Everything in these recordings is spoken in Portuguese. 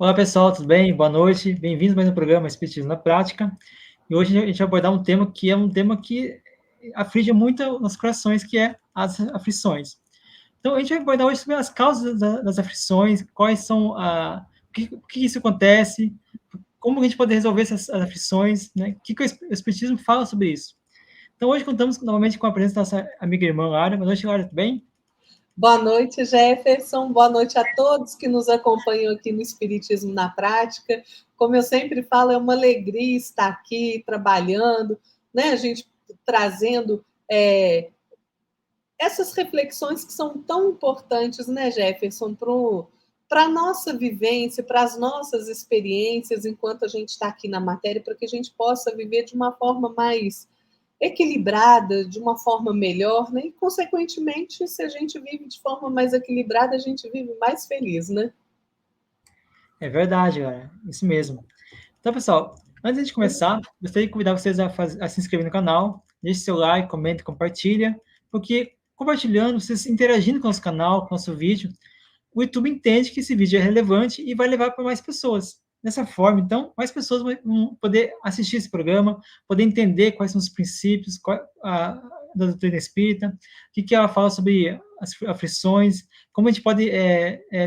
Olá pessoal, tudo bem? Boa noite, bem-vindos mais um programa Espiritismo na Prática. E hoje a gente vai abordar um tema que aflige muito nossos corações, que é as aflições. Então a gente vai abordar hoje sobre as causas das aflições, quais são por que isso acontece, como a gente pode resolver essas aflições, né? O Espiritismo fala sobre isso. Então hoje contamos novamente com a presença da nossa amiga e irmã Lara. Boa noite, Lara, tudo bem? Boa noite, Jefferson. Boa noite a todos que nos acompanham aqui no Espiritismo na Prática. Como eu sempre falo, é uma alegria estar aqui trabalhando, né? A gente trazendo essas reflexões que são tão importantes, né, Jefferson, para a nossa vivência, para as nossas experiências enquanto a gente está aqui na matéria, para que a gente possa viver de uma forma mais equilibrada, de uma forma melhor, né? E, consequentemente, se a gente vive de forma mais equilibrada, a gente vive mais feliz, né? É verdade, Lara, isso mesmo. Então, pessoal, antes de começar, gostaria de convidar vocês a se inscrever no canal, deixe seu like, comenta, compartilha, porque compartilhando, vocês interagindo com o nosso canal, com o nosso vídeo, o YouTube entende que esse vídeo é relevante e vai levar para mais pessoas. Dessa forma, então, mais pessoas vão poder assistir esse programa, poder entender quais são os princípios da doutrina espírita, que ela fala sobre as aflições, como a gente pode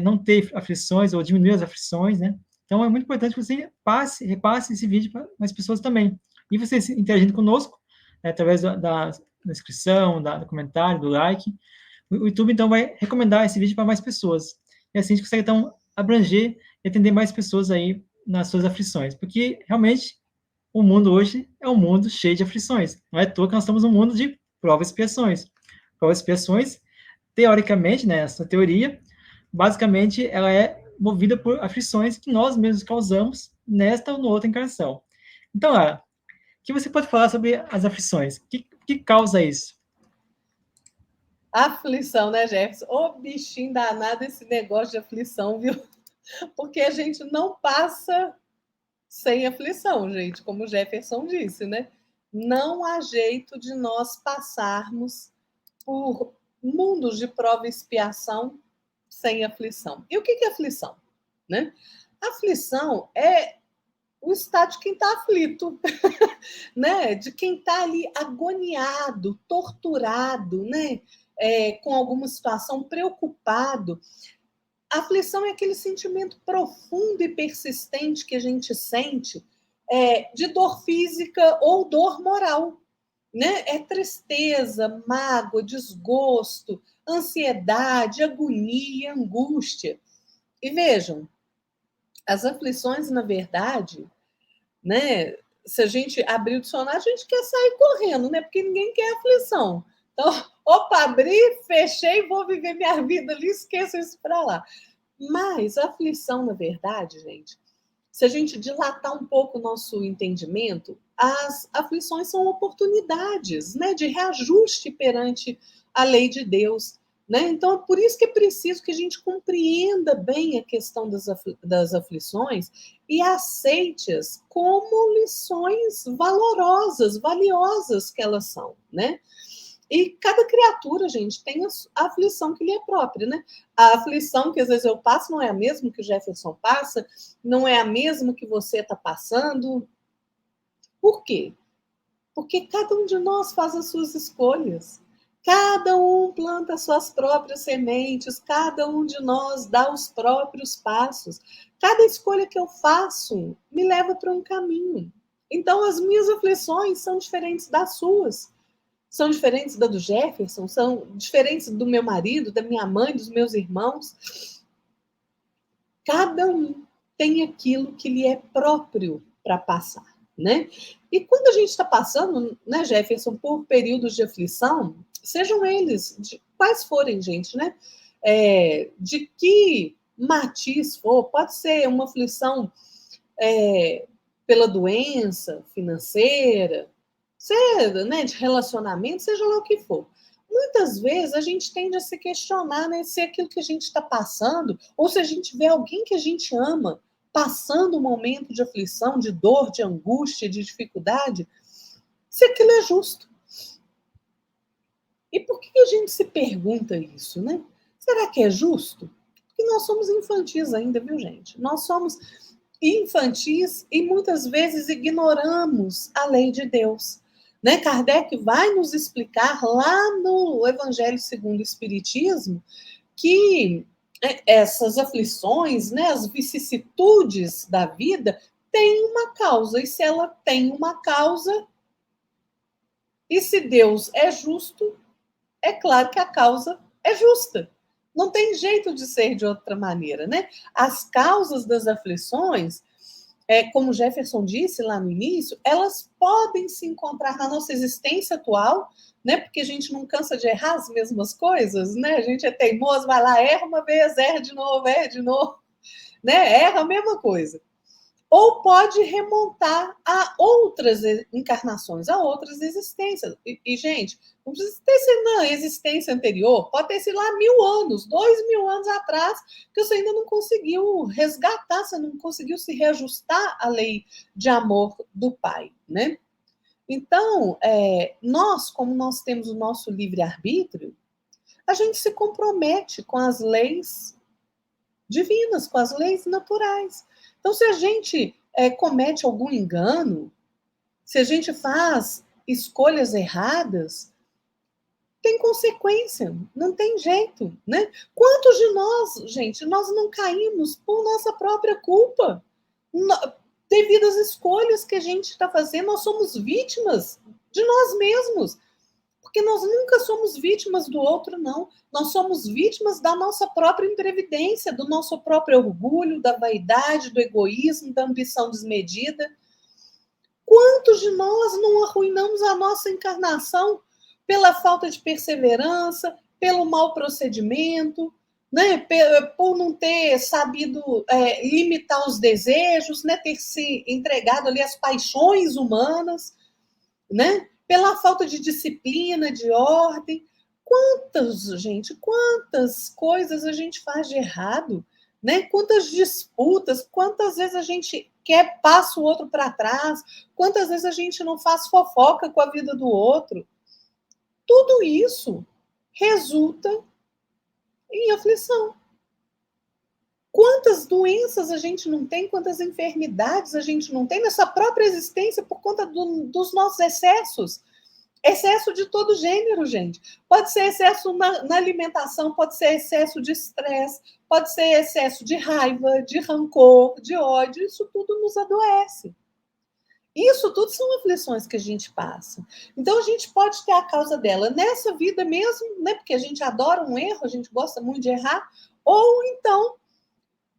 não ter aflições ou diminuir as aflições, né? Então, é muito importante que você repasse esse vídeo para mais pessoas também. E você interagindo conosco, através da inscrição, do comentário, do like, o YouTube, então, vai recomendar esse vídeo para mais pessoas. E assim a gente consegue, então, abranger e atender mais pessoas aí nas suas aflições. Porque, realmente, o mundo hoje é um mundo cheio de aflições. Não é à toa que nós estamos num mundo de provas e expiações. Provas e expiações, teoricamente, né, essa teoria, basicamente, ela é movida por aflições que nós mesmos causamos nesta ou noutra encarnação. Então, Lara, o que você pode falar sobre as aflições? O que causa isso? Aflição, né, Jefferson? Ô, bichinho danado esse negócio de aflição, viu? Porque a gente não passa sem aflição, gente, como o Jefferson disse, né? Não há jeito de nós passarmos por mundos de prova e expiação sem aflição. E o que é aflição? Né? Aflição é o estado de quem está aflito, né? De quem está ali agoniado, torturado, né? Com alguma situação, preocupado. A aflição é aquele sentimento profundo e persistente que a gente sente de dor física ou dor moral. Né? É tristeza, mágoa, desgosto, ansiedade, agonia, angústia. E vejam, as aflições, na verdade, né? Se a gente abrir o dicionário, a gente quer sair correndo, né? Porque ninguém quer aflição. Então, opa, abri, fechei, vou viver minha vida ali, esqueço isso para lá. Mas a aflição, na verdade, gente, se a gente dilatar um pouco o nosso entendimento, as aflições são oportunidades, né, de reajuste perante a lei de Deus. Né? Então, é por isso que é preciso que a gente compreenda bem a questão das aflições e aceite-as como lições valorosas, valiosas que elas são. Né? E cada criatura, gente, tem a aflição que lhe é própria, né? A aflição que às vezes eu passo não é a mesma que o Jefferson passa, não é a mesma que você está passando. Por quê? Porque cada um de nós faz as suas escolhas. Cada um planta as suas próprias sementes, cada um de nós dá os próprios passos. Cada escolha que eu faço me leva para um caminho. Então, as minhas aflições são diferentes das suas. São diferentes da do Jefferson, são diferentes do meu marido, da minha mãe, dos meus irmãos. Cada um tem aquilo que lhe é próprio para passar, né? E quando a gente está passando, né, Jefferson, por períodos de aflição, sejam eles de quais forem, gente, né? De que matiz for, pode ser uma aflição pela doença financeira, seja, né, de relacionamento, seja lá o que for. Muitas vezes a gente tende a se questionar, né, se aquilo que a gente está passando, ou se a gente vê alguém que a gente ama passando um momento de aflição, de dor, de angústia, de dificuldade, se aquilo é justo. E por que a gente se pergunta isso, né? Será que é justo? Porque E nós somos infantis ainda, viu, gente? Nós somos infantis e muitas vezes ignoramos a lei de Deus. Né? Kardec vai nos explicar lá no Evangelho segundo o Espiritismo que essas aflições, né, as vicissitudes da vida têm uma causa. E se ela tem uma causa, e se Deus é justo, é claro que a causa é justa. Não tem jeito de ser de outra maneira, né? As causas das aflições, como Jefferson disse lá no início, elas podem se encontrar na nossa existência atual, né? Porque a gente não cansa de errar as mesmas coisas, né? A gente é teimoso, vai lá, erra uma vez, erra de novo, né? Erra a mesma coisa. Ou pode remontar a outras encarnações, a outras existências. Gente, não precisa ter sido na existência anterior, pode ter sido lá 1000 anos, 2000 anos atrás, que você ainda não conseguiu resgatar, você não conseguiu se reajustar à lei de amor do Pai, né? Então, nós, como nós temos o nosso livre-arbítrio, a gente se compromete com as leis divinas, com as leis naturais. Então, se a gente comete algum engano, se a gente faz escolhas erradas, tem consequência, não tem jeito, né? Quantos de nós, gente, nós não caímos por nossa própria culpa? Devido às escolhas que a gente está fazendo, nós somos vítimas de nós mesmos. Porque nós nunca somos vítimas do outro, não. Nós somos vítimas da nossa própria imprevidência, do nosso próprio orgulho, da vaidade, do egoísmo, da ambição desmedida. Quantos de nós não arruinamos a nossa encarnação pela falta de perseverança, pelo mau procedimento, né? Por não ter sabido limitar os desejos, né? Ter se entregado ali às paixões humanas, né? Pela falta de disciplina, de ordem. Quantas coisas a gente faz de errado, né? Quantas disputas, quantas vezes a gente passa o outro para trás, quantas vezes a gente não faz fofoca com a vida do outro. Tudo isso resulta em aflição. Quantas doenças a gente não tem, quantas enfermidades a gente não tem nessa própria existência por conta dos nossos excessos. Excesso de todo gênero, gente. Pode ser excesso na alimentação, pode ser excesso de estresse, pode ser excesso de raiva, de rancor, de ódio. Isso tudo nos adoece. Isso tudo são aflições que a gente passa. Então, a gente pode ter a causa dela nessa vida mesmo, né? Porque a gente adora um erro, a gente gosta muito de errar, ou então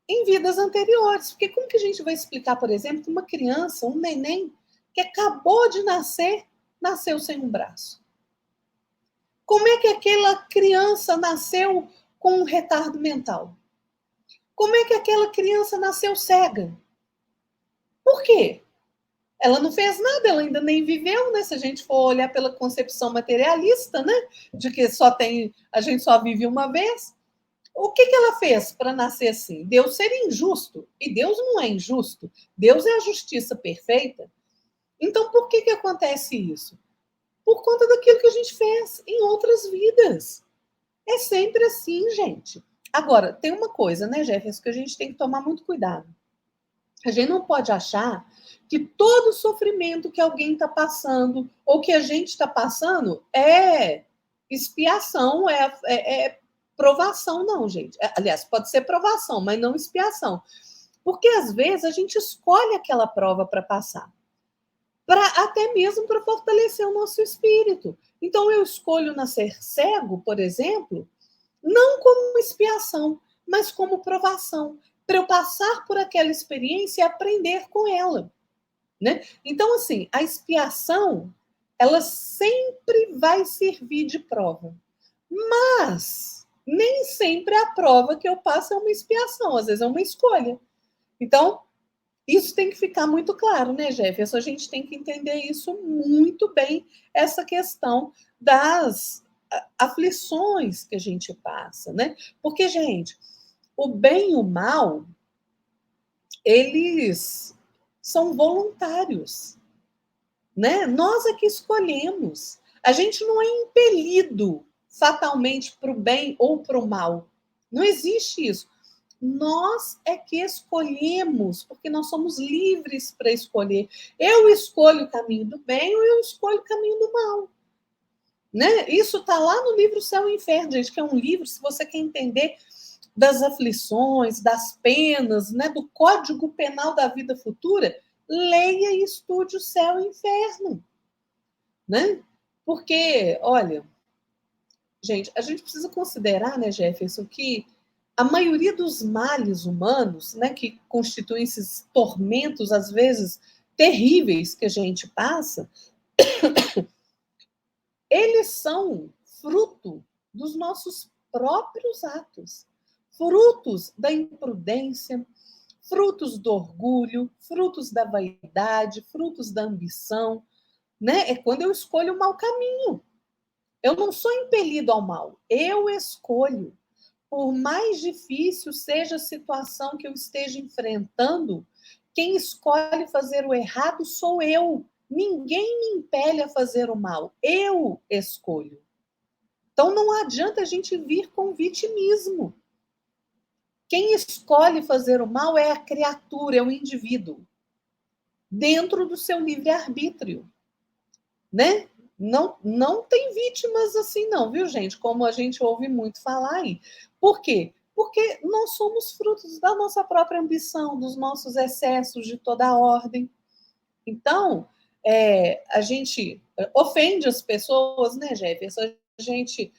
em vidas anteriores. Porque como que a gente vai explicar, por exemplo, que uma criança, um neném, que acabou de nascer, nasceu sem um braço? Como é que aquela criança nasceu com um retardo mental? Como é que aquela criança nasceu cega? Por quê? Ela não fez nada, ela ainda nem viveu, né? Se a gente for olhar pela concepção materialista, né? De que a gente só vive uma vez. O que ela fez para nascer assim? Deus seria injusto. E Deus não é injusto. Deus é a justiça perfeita. Então, por que acontece isso? Por conta daquilo que a gente fez em outras vidas. É sempre assim, gente. Agora, tem uma coisa, né, Jefferson, que a gente tem que tomar muito cuidado. A gente não pode achar que todo sofrimento que alguém está passando ou que a gente está passando é expiação, é provação, não, gente. Aliás, pode ser provação, mas não expiação. Porque, às vezes, a gente escolhe aquela prova para passar. Até mesmo para fortalecer o nosso espírito. Então, eu escolho nascer cego, por exemplo, não como expiação, mas como provação, para eu passar por aquela experiência e aprender com ela. Né? Então, assim, a expiação, ela sempre vai servir de prova. Mas nem sempre a prova que eu passo é uma expiação, às vezes é uma escolha. Então, isso tem que ficar muito claro, né, Jefferson? A gente tem que entender isso muito bem, essa questão das aflições que a gente passa, né? Porque, gente, o bem e o mal, eles são voluntários, né? Nós é que escolhemos. A gente não é impelido fatalmente para o bem ou para o mal. Não existe isso. Nós é que escolhemos, porque nós somos livres para escolher. Eu escolho o caminho do bem ou eu escolho o caminho do mal. Né? Isso está lá no livro Céu e Inferno, gente, que é um livro, se você quer entender das aflições, das penas, né, do Código Penal da Vida Futura, leia e estude o Céu e Inferno. Né? Porque, olha, gente, a gente precisa considerar, né, Jefferson, que a maioria dos males humanos, né, que constituem esses tormentos, às vezes, terríveis que a gente passa, eles são fruto dos nossos próprios atos, frutos da imprudência, frutos do orgulho, frutos da vaidade, frutos da ambição, né? É quando eu escolho o mau caminho. Eu não sou impelido ao mal, eu escolho. Por mais difícil seja a situação que eu esteja enfrentando, quem escolhe fazer o errado sou eu. Ninguém me impele a fazer o mal, eu escolho. Então não adianta a gente vir com vitimismo. Quem escolhe fazer o mal é a criatura, é o indivíduo, dentro do seu livre-arbítrio, né? Não tem vítimas assim não, viu, gente? Como a gente ouve muito falar aí. Por quê? Porque nós somos frutos da nossa própria ambição, dos nossos excessos de toda a ordem. Então, a gente ofende as pessoas, né, Jefferson? A gente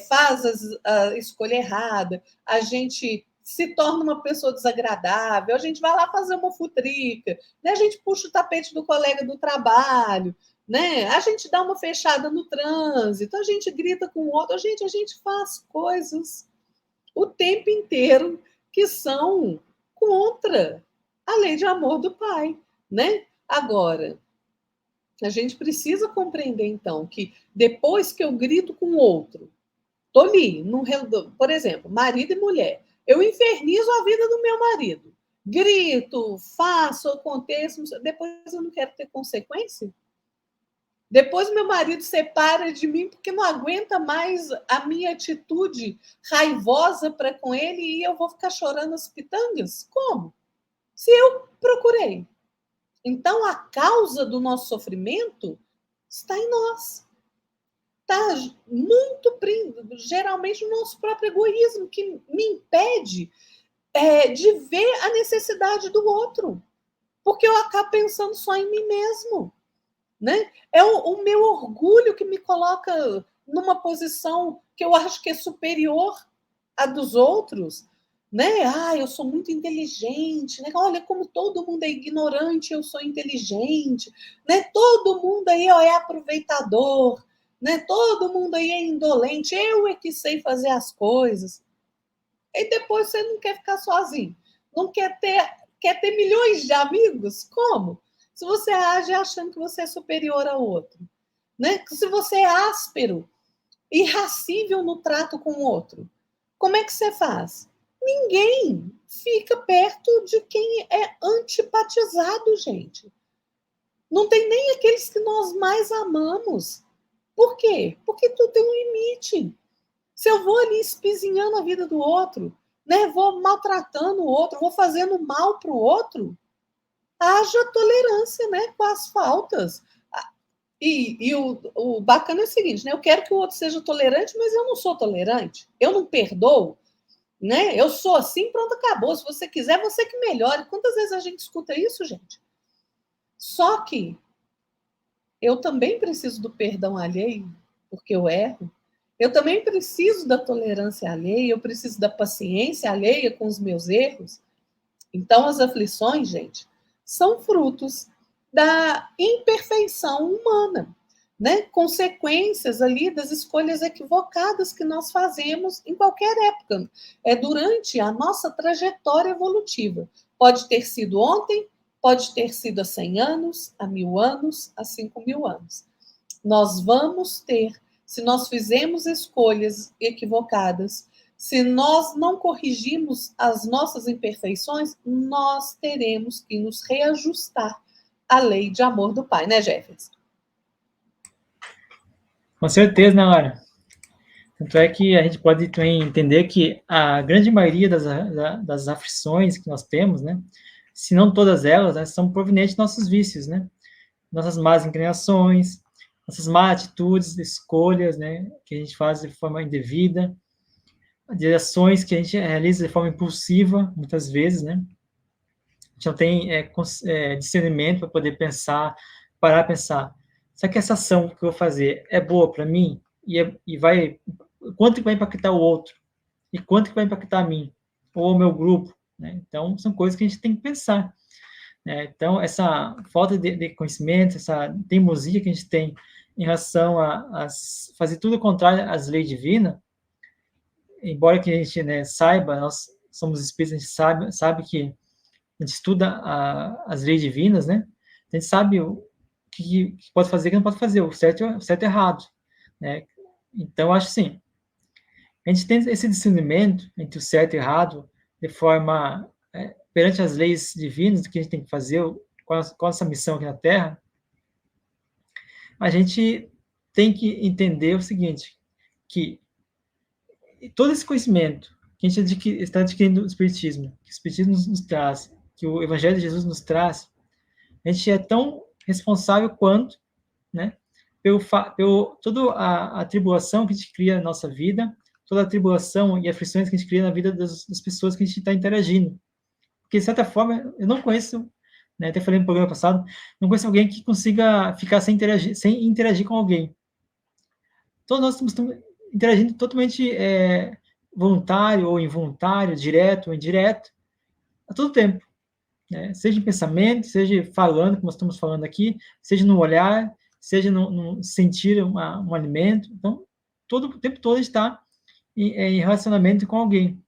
faz a escolha errada, a gente se torna uma pessoa desagradável, a gente vai lá fazer uma futrica, né? A gente puxa o tapete do colega do trabalho, né? A gente dá uma fechada no trânsito, a gente grita com o outro, a gente faz coisas o tempo inteiro que são contra a lei de amor do pai, né? Agora, a gente precisa compreender, então, que depois que eu grito com o outro, tô ali, por exemplo, marido e mulher, eu infernizo a vida do meu marido. Grito, faço, aconteço, depois eu não quero ter consequência? Depois meu marido separa de mim porque não aguenta mais a minha atitude raivosa para com ele e eu vou ficar chorando as pitangas? Como? Se eu procurei. Então, a causa do nosso sofrimento está em nós. Está muito, geralmente, no nosso próprio egoísmo, que me impede de ver a necessidade do outro. Porque eu acabo pensando só em mim mesmo. Né? É o meu orgulho que me coloca numa posição que eu acho que é superior à dos outros. Né? Ah, eu sou muito inteligente, né? Olha como todo mundo é ignorante, eu sou inteligente, né? Todo mundo aí ó, é aproveitador, né? Todo mundo aí é indolente, eu é que sei fazer as coisas. E depois você não quer ficar sozinho, não quer ter milhões de amigos? Como? Se você age achando que você é superior ao outro, né? Se você é áspero, irracível no trato com o outro, como é que você faz? Ninguém fica perto de quem é antipatizado, gente. Não tem nem aqueles que nós mais amamos. Por quê? Porque tudo tem um limite. Se eu vou ali espizinhando a vida do outro, né, vou maltratando o outro, vou fazendo mal para o outro, haja tolerância, né, com as faltas. E o bacana é o seguinte, né, eu quero que o outro seja tolerante, mas eu não sou tolerante, eu não perdoo, né? Eu sou assim, pronto, acabou. Se você quiser, você que melhore. Quantas vezes a gente escuta isso, gente? Só que eu também preciso do perdão alheio, porque eu erro. Eu também preciso da tolerância alheia, eu preciso da paciência alheia com os meus erros. Então, as aflições, gente, são frutos da imperfeição humana, né? Consequências ali das escolhas equivocadas que nós fazemos em qualquer época, durante a nossa trajetória evolutiva. Pode ter sido ontem, pode ter sido há 100 anos, há 1000 anos, há 5.000 anos. Nós vamos ter, se nós fizemos escolhas equivocadas, se nós não corrigimos as nossas imperfeições, nós teremos que nos reajustar à lei de amor do Pai, né, Jefferson? Com certeza, né, Lara? Tanto é que a gente pode também entender que a grande maioria das aflições que nós temos, né, se não todas elas, né, são provenientes de nossos vícios, né, nossas más inclinações, nossas más atitudes, escolhas, né, que a gente faz de forma indevida, de ações que a gente realiza de forma impulsiva, muitas vezes, né, a gente não tem discernimento para poder pensar, parar a pensar, será que essa ação que eu vou fazer é boa para mim? E vai, quanto que vai impactar o outro? E quanto que vai impactar a mim? Ou o meu grupo? Né? Então, são coisas que a gente tem que pensar. Né? Então, essa falta de conhecimento, essa teimosia que a gente tem em relação a fazer tudo o contrário às leis divinas, embora que a gente, né, saiba, nós somos espíritos, a gente sabe que a gente estuda as leis divinas, né? A gente sabe o que pode fazer e o que não pode fazer, o certo e errado, né? Então, acho assim, a gente tem esse discernimento entre o certo e o errado de forma, perante as leis divinas, do que a gente tem que fazer, qual a nossa missão aqui na Terra, a gente tem que entender o seguinte, que todo esse conhecimento que a gente está adquirindo do Espiritismo, que o Espiritismo nos traz, que o Evangelho de Jesus nos traz, a gente é tão responsável quanto, né, pelo toda a tribulação que a gente cria na nossa vida, toda a tribulação e aflições que a gente cria na vida das pessoas que a gente está interagindo. Porque, de certa forma, eu não conheço, né, até falei no programa passado, não conheço alguém que consiga ficar sem interagir com alguém. Todos nós estamos interagindo totalmente voluntário ou involuntário, direto ou indireto, a todo tempo. Né? Seja em pensamento, seja falando, como nós estamos falando aqui, seja no olhar, seja no sentir um alimento. Então, todo o tempo todo está em relacionamento com alguém.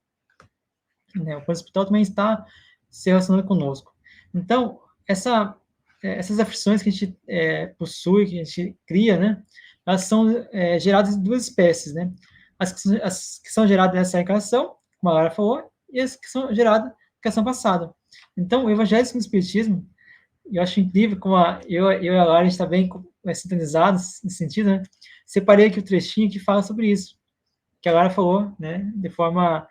Né? O plano espiritual também está se relacionando conosco. Então, essas aflições que a gente possui, que a gente cria, né? Elas são geradas de duas espécies, né? As que são geradas nessa encarnação, como a Lara falou, e as que são geradas na encarnação passada. Então, o Evangelho segundo o Espiritismo, eu acho incrível como eu e a Lara, a gente está bem sintonizados nesse sentido, né? Separei aqui o trechinho que fala sobre isso, que a Lara falou, né? De forma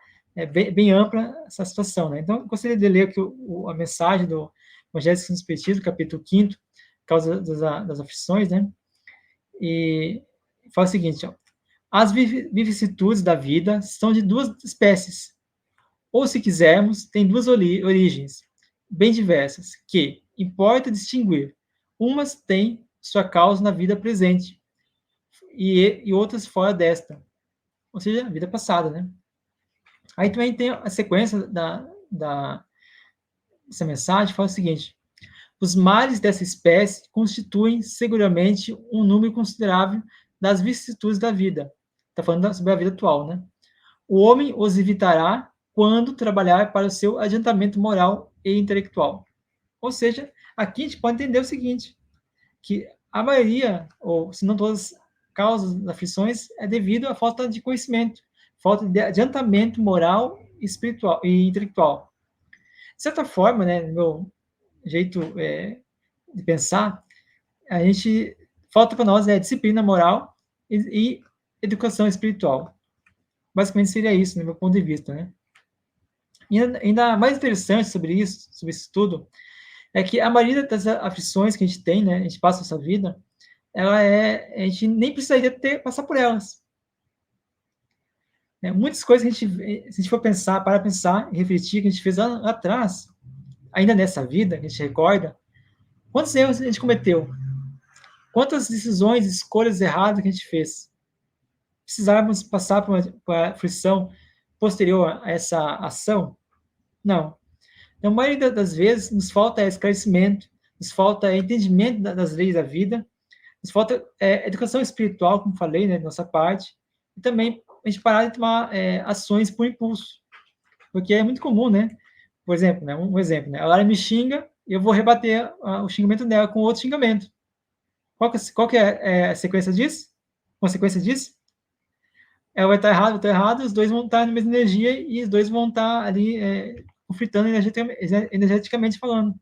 bem ampla essa situação, né? Então, eu gostaria de ler aqui a mensagem do Evangelho segundo o Espiritismo, capítulo 5º, causa das aflições, né? E fala o seguinte, ó, as vicissitudes da vida são de duas espécies, ou, se quisermos, tem duas origens, bem diversas, que importa distinguir. Umas têm sua causa na vida presente, e outras fora desta, ou seja, a vida passada, né? Aí também tem a sequência dessa mensagem, fala o seguinte, os males dessa espécie constituem seguramente um número considerável das vicissitudes da vida. Está falando sobre a vida atual, né? O homem os evitará quando trabalhar para o seu adiantamento moral e intelectual. Ou seja, aqui a gente pode entender o seguinte, que a maioria, ou se não todas as causas das aflições, é devido à falta de conhecimento, falta de adiantamento moral, espiritual e intelectual. De certa forma, né, no meu jeito de pensar, a gente falta para nós disciplina moral e educação espiritual. Basicamente seria isso, no meu ponto de vista, né? E ainda mais interessante sobre isso tudo, é que a maioria das aflições que a gente tem, né, a gente passa essa vida, a gente nem precisaria passar por elas. Muitas coisas que se a gente for pensar, para pensar e refletir, que a gente fez lá atrás, ainda nessa vida, que a gente recorda, quantos erros a gente cometeu? Quantas decisões, escolhas erradas que a gente fez? Precisávamos passar por uma aflição posterior a essa ação? Não. Então, a maioria das vezes, nos falta esclarecimento, nos falta entendimento das leis da vida, nos falta educação espiritual, como falei, né, da nossa parte, e também a gente parar de tomar ações por impulso, porque é muito comum, né? Por exemplo, né, um exemplo, né, a Lara me xinga e eu vou rebater o xingamento dela com outro xingamento. Qual que é a sequência disso? Consequência disso? Ela vai estar errado, eu estou errado, os dois vão estar na mesma energia e os dois vão estar ali conflitando energeticamente falando.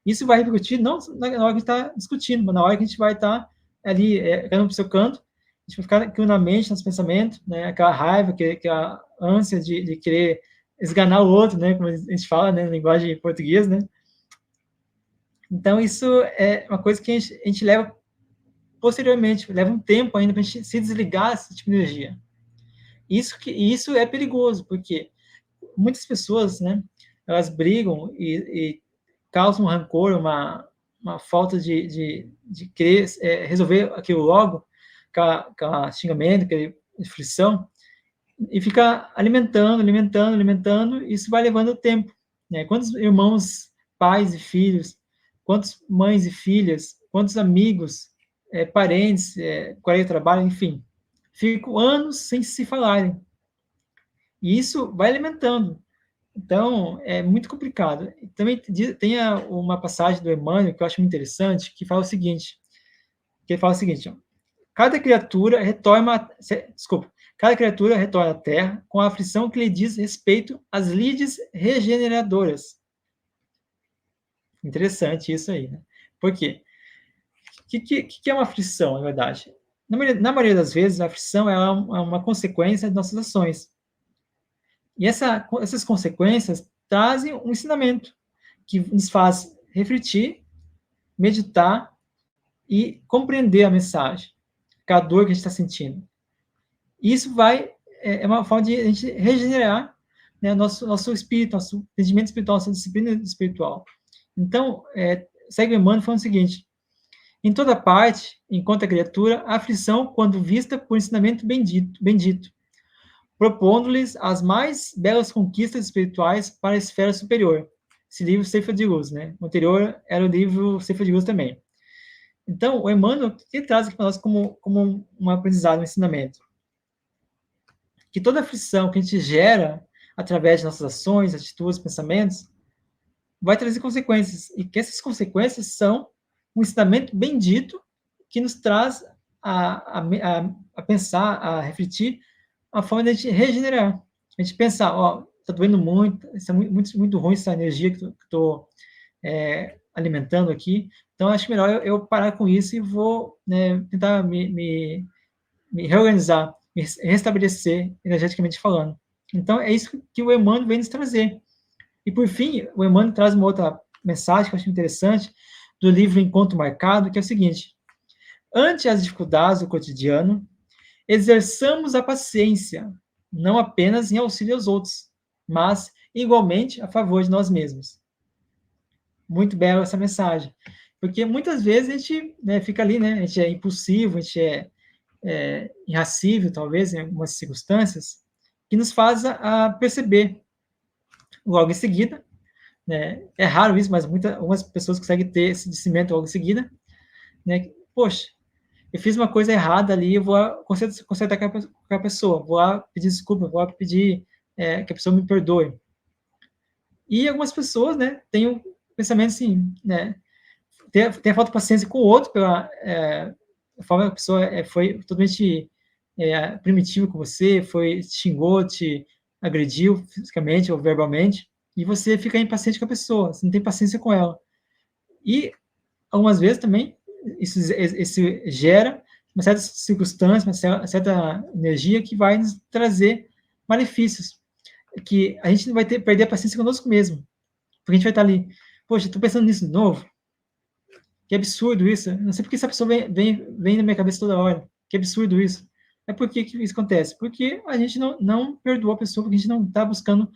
Isso vai repercutir não na hora que a gente está discutindo, mas na hora que a gente vai estar ali cada um para o seu canto gente vai ficar aquilo na mente, nos pensamentos, né? Aquela raiva, aquela ânsia de querer esganar o outro, né? Como a gente fala, né? Na linguagem portuguesa, né? Então, isso é uma coisa que a gente leva posteriormente, leva um tempo ainda para a gente se desligar desse tipo de energia. Isso é perigoso, porque muitas pessoas, né, elas brigam e causam um rancor, uma falta de querer resolver aquilo logo, aquela xingamento, aquela frição, e fica alimentando, e isso vai levando o tempo. Né? Quantos irmãos, pais e filhos, quantas mães e filhas, quantos amigos, parentes, colega de trabalho, enfim, ficam anos sem se falarem. E isso vai alimentando. Então, é muito complicado. Também tem uma passagem do Emmanuel que eu acho muito interessante, que fala o seguinte, ó, cada criatura retorna, desculpa, cada criatura retorna à Terra com a aflição que lhe diz respeito às lides regeneradoras. Interessante isso aí, né? Por quê? O que é uma aflição, na verdade? Na maioria das vezes, a aflição é uma consequência de nossas ações. E essas consequências trazem um ensinamento que nos faz refletir, meditar e compreender a mensagem, a dor que a gente está sentindo. Isso é uma forma de a gente regenerar, né, nosso espírito, nosso entendimento espiritual, nossa disciplina espiritual. Então, segue o Emmanuel falando o seguinte: em toda parte, enquanto a criatura, a aflição, quando vista por ensinamento bendito, propondo-lhes as mais belas conquistas espirituais para a esfera superior. Esse livro, Ceifa de Luz, né? O anterior era o livro Ceifa de Luz também. Então, o Emmanuel, ele traz aqui para nós como um aprendizado, um ensinamento. Que toda aflição que a gente gera através de nossas ações, atitudes, pensamentos, vai trazer consequências. E que essas consequências são um ensinamento bendito que nos traz a pensar, a refletir a forma de a gente regenerar. A gente pensar, ó, tá doendo muito, isso é muito ruim essa energia que eu estou alimentando aqui, então acho melhor eu parar com isso e vou, né, tentar me reorganizar, me restabelecer energeticamente falando. Então é isso que o Emmanuel vem nos trazer. E por fim, o Emmanuel traz uma outra mensagem que eu acho interessante do livro Encontro Marcado, que é o seguinte: ante as dificuldades do cotidiano, exerçamos a paciência, não apenas em auxílio aos outros, mas igualmente a favor de nós mesmos. Muito bela essa mensagem, porque muitas vezes a gente, né, fica ali, né, a gente é impulsivo, a gente é irracível, talvez, em algumas circunstâncias, que nos faz a perceber logo em seguida, né, é raro isso, mas algumas pessoas conseguem ter esse discernimento logo em seguida, né, poxa, eu fiz uma coisa errada ali, eu vou consertar com a pessoa, vou lá pedir desculpa, vou lá pedir que a pessoa me perdoe. E algumas pessoas, né, têm um pensamento assim, né, tem a falta de paciência com o outro, pela forma que a pessoa foi totalmente primitiva com você, xingou, te agrediu fisicamente ou verbalmente, e você fica impaciente com a pessoa, você não tem paciência com ela. E algumas vezes também isso gera uma certa circunstância, uma certa energia que vai nos trazer malefícios, que a gente não vai perder a paciência conosco mesmo, porque a gente vai estar ali, poxa, estou pensando nisso de novo, que absurdo isso, não sei porque essa pessoa vem na minha cabeça toda hora, que absurdo isso. É por que isso acontece? Porque a gente não perdoou a pessoa, porque a gente não está buscando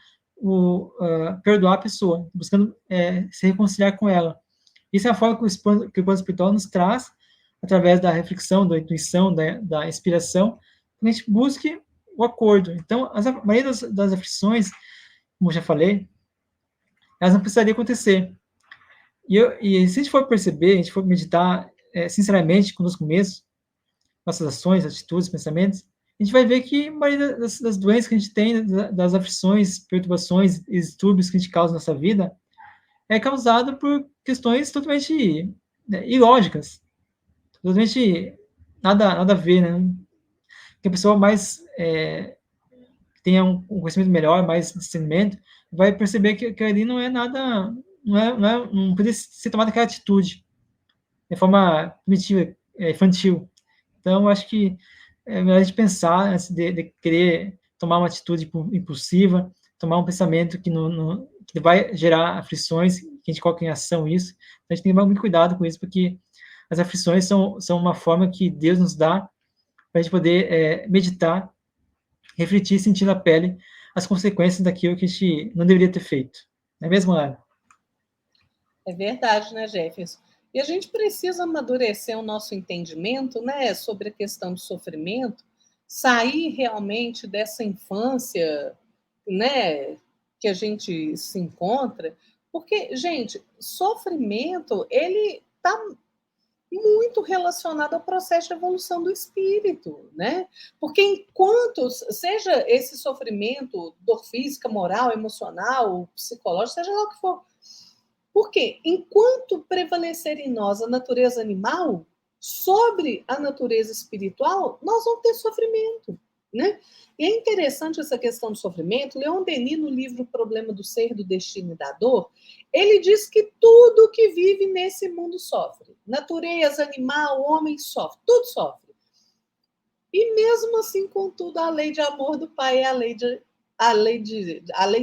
perdoar a pessoa, buscando se reconciliar com ela. Isso é a forma que o plano espiritual nos traz, através da reflexão, da intuição, da inspiração, que a gente busque o acordo. Então, a maioria das aflições, como eu já falei, elas não precisariam acontecer. E se a gente for perceber, a gente for meditar sinceramente conosco mesmo, nossas ações, atitudes, pensamentos, a gente vai ver que a maioria das doenças que a gente tem, das aflições, perturbações e distúrbios que a gente causa na nossa vida, é causada por questões totalmente ilógicas, totalmente nada a ver, né? Que a pessoa mais tenha um conhecimento melhor, mais discernimento, vai perceber que ali não é nada, não poderia ser tomada aquela atitude de forma primitiva, infantil. Então, acho que é melhor a gente pensar antes de querer tomar uma atitude impulsiva, tomar um pensamento que vai gerar aflições, que a gente coloca em ação isso. Então, a gente tem que tomar muito cuidado com isso, porque as aflições são uma forma que Deus nos dá para a gente poder meditar, refletir, sentir na pele as consequências daquilo que a gente não deveria ter feito. Não é mesmo, Lara? É verdade, né, Jefferson? E a gente precisa amadurecer o nosso entendimento, né, sobre a questão do sofrimento, sair realmente dessa infância, né, que a gente se encontra, porque, gente, sofrimento, ele está muito relacionado ao processo de evolução do espírito, né? Porque enquanto, seja esse sofrimento, dor física, moral, emocional, psicológico, seja lá o que for, porque enquanto prevalecer em nós a natureza animal sobre a natureza espiritual, nós vamos ter sofrimento, né? E é interessante essa questão do sofrimento. Leon Denis, no livro O Problema do Ser, do Destino e da Dor, ele diz que tudo que vive nesse mundo sofre. Natureza, animal, homem sofre, tudo sofre. E mesmo assim, contudo, a lei de amor do Pai é a lei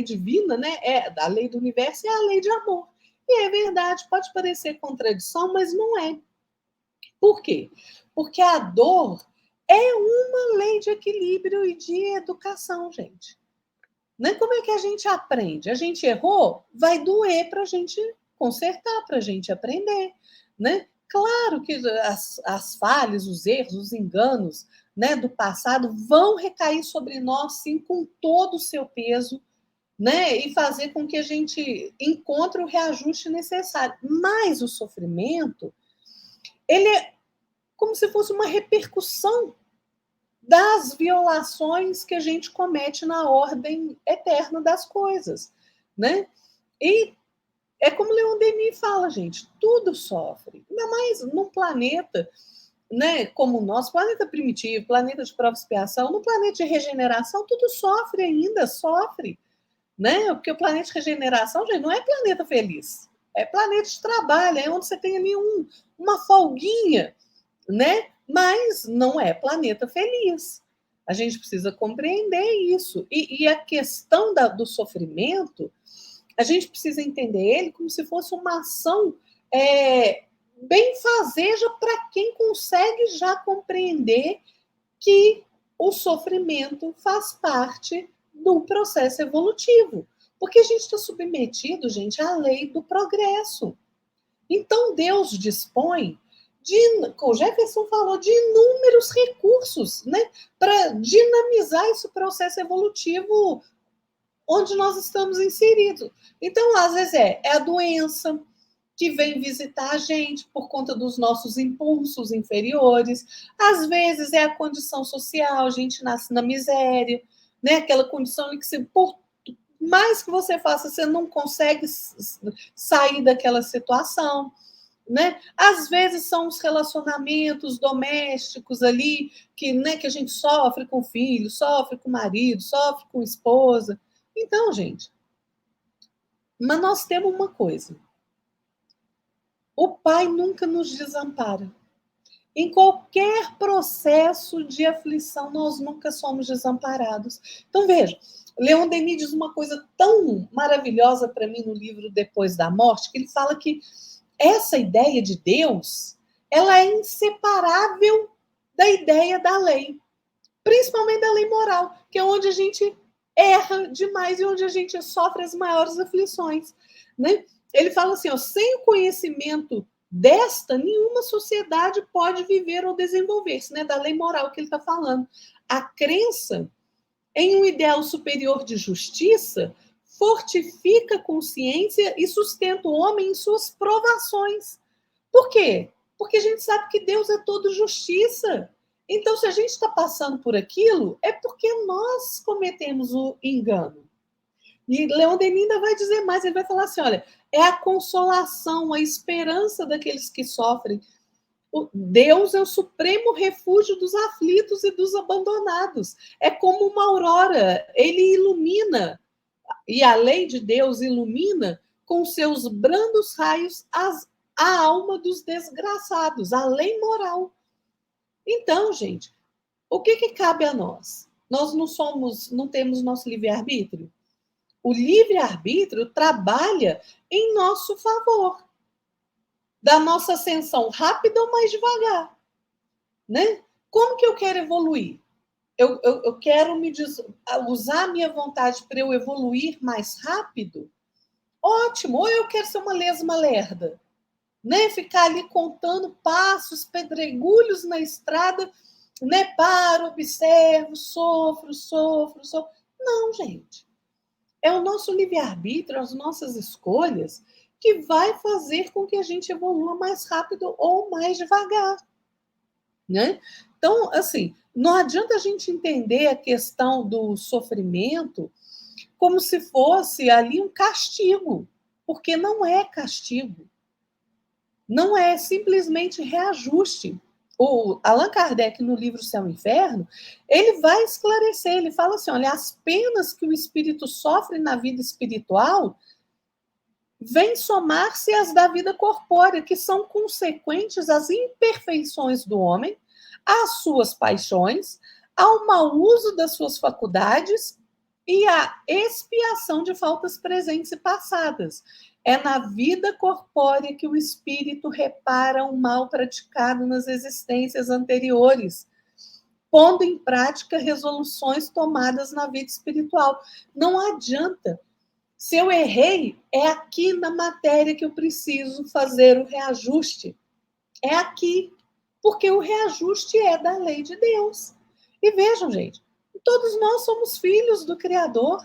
divina, né? É a lei do universo é a lei de amor. E é verdade, pode parecer contradição, mas não é. Por quê? Porque a dor é uma lei de equilíbrio e de educação, gente. Né? Como é que a gente aprende? A gente errou, vai doer para a gente consertar, para a gente aprender. Né? Claro que as falhas, os erros, os enganos, né, do passado vão recair sobre nós, sim, com todo o seu peso, né, e fazer com que a gente encontre o reajuste necessário. Mas o sofrimento, ele é como se fosse uma repercussão das violações que a gente comete na ordem eterna das coisas, né? E é como Leon Denis fala, gente, tudo sofre. Ainda mais num planeta, né, como o nosso, planeta primitivo, planeta de prova e expiação, no planeta de regeneração, tudo sofre ainda, sofre, né? Porque o planeta de regeneração, gente, não é planeta feliz, é planeta de trabalho, é onde você tem ali uma folguinha, né? Mas não é planeta feliz. A gente precisa compreender isso. E a questão do sofrimento, a gente precisa entender ele como se fosse uma ação benfazeja para quem consegue já compreender que o sofrimento faz parte do processo evolutivo. Porque a gente está submetido, gente, à lei do progresso. Então, Deus dispõe como o Jefferson falou, de inúmeros recursos, né, para dinamizar esse processo evolutivo onde nós estamos inseridos. Então, às vezes é a doença que vem visitar a gente por conta dos nossos impulsos inferiores. Às vezes é a condição social, a gente nasce na miséria, né? Aquela condição em que por mais que você faça, você não consegue sair daquela situação. Né? Às vezes são os relacionamentos domésticos ali né, que a gente sofre com o filho, sofre com o marido, sofre com a esposa. Então, gente, mas nós temos uma coisa: o Pai nunca nos desampara. Em qualquer processo de aflição, nós nunca somos desamparados. Então, veja, Leon Denis diz uma coisa tão maravilhosa para mim no livro Depois da Morte, que ele fala que essa ideia de Deus, ela é inseparável da ideia da lei, principalmente da lei moral, que é onde a gente erra demais e onde a gente sofre as maiores aflições, né? Ele fala assim, ó, sem o conhecimento desta, nenhuma sociedade pode viver ou desenvolver-se, né? Da lei moral que ele está falando. A crença em um ideal superior de justiça fortifica a consciência e sustenta o homem em suas provações. Por quê? Porque a gente sabe que Deus é todo justiça. Então, se a gente está passando por aquilo, é porque nós cometemos o engano. E Leon Denis ainda vai dizer mais, ele vai falar assim, olha, é a consolação, a esperança daqueles que sofrem. Deus é o supremo refúgio dos aflitos e dos abandonados. É como uma aurora, ele ilumina, e a lei de Deus ilumina com seus brandos raios a alma dos desgraçados, a lei moral. Então, gente, O que cabe a nós? Nós não temos nosso livre-arbítrio? O livre-arbítrio trabalha em nosso favor, da nossa ascensão rápida ou mais devagar, né? Como que eu quero evoluir? Eu quero usar a minha vontade para eu evoluir mais rápido? Ótimo! Ou eu quero ser uma lesma lerda, né? Ficar ali contando passos, pedregulhos na estrada, né? Paro, observo, sofro. Não, gente. É o nosso livre-arbítrio, as nossas escolhas, que vai fazer com que a gente evolua mais rápido ou mais devagar, né? Então, assim, não adianta a gente entender a questão do sofrimento como se fosse ali um castigo, porque não é castigo. Não é simplesmente reajuste. O Allan Kardec, no livro Céu e Inferno, ele vai esclarecer, ele fala assim, olha, as penas que o espírito sofre na vida espiritual vêm somar-se às da vida corpórea, que são consequentes às imperfeições do homem, às suas paixões, ao mau uso das suas faculdades e à expiação de faltas presentes e passadas. É na vida corpórea que o espírito repara o mal praticado nas existências anteriores, pondo em prática resoluções tomadas na vida espiritual. Não adianta. Se eu errei, é aqui na matéria que eu preciso fazer o reajuste. É aqui. Porque o reajuste é da lei de Deus. E vejam, gente, todos nós somos filhos do Criador.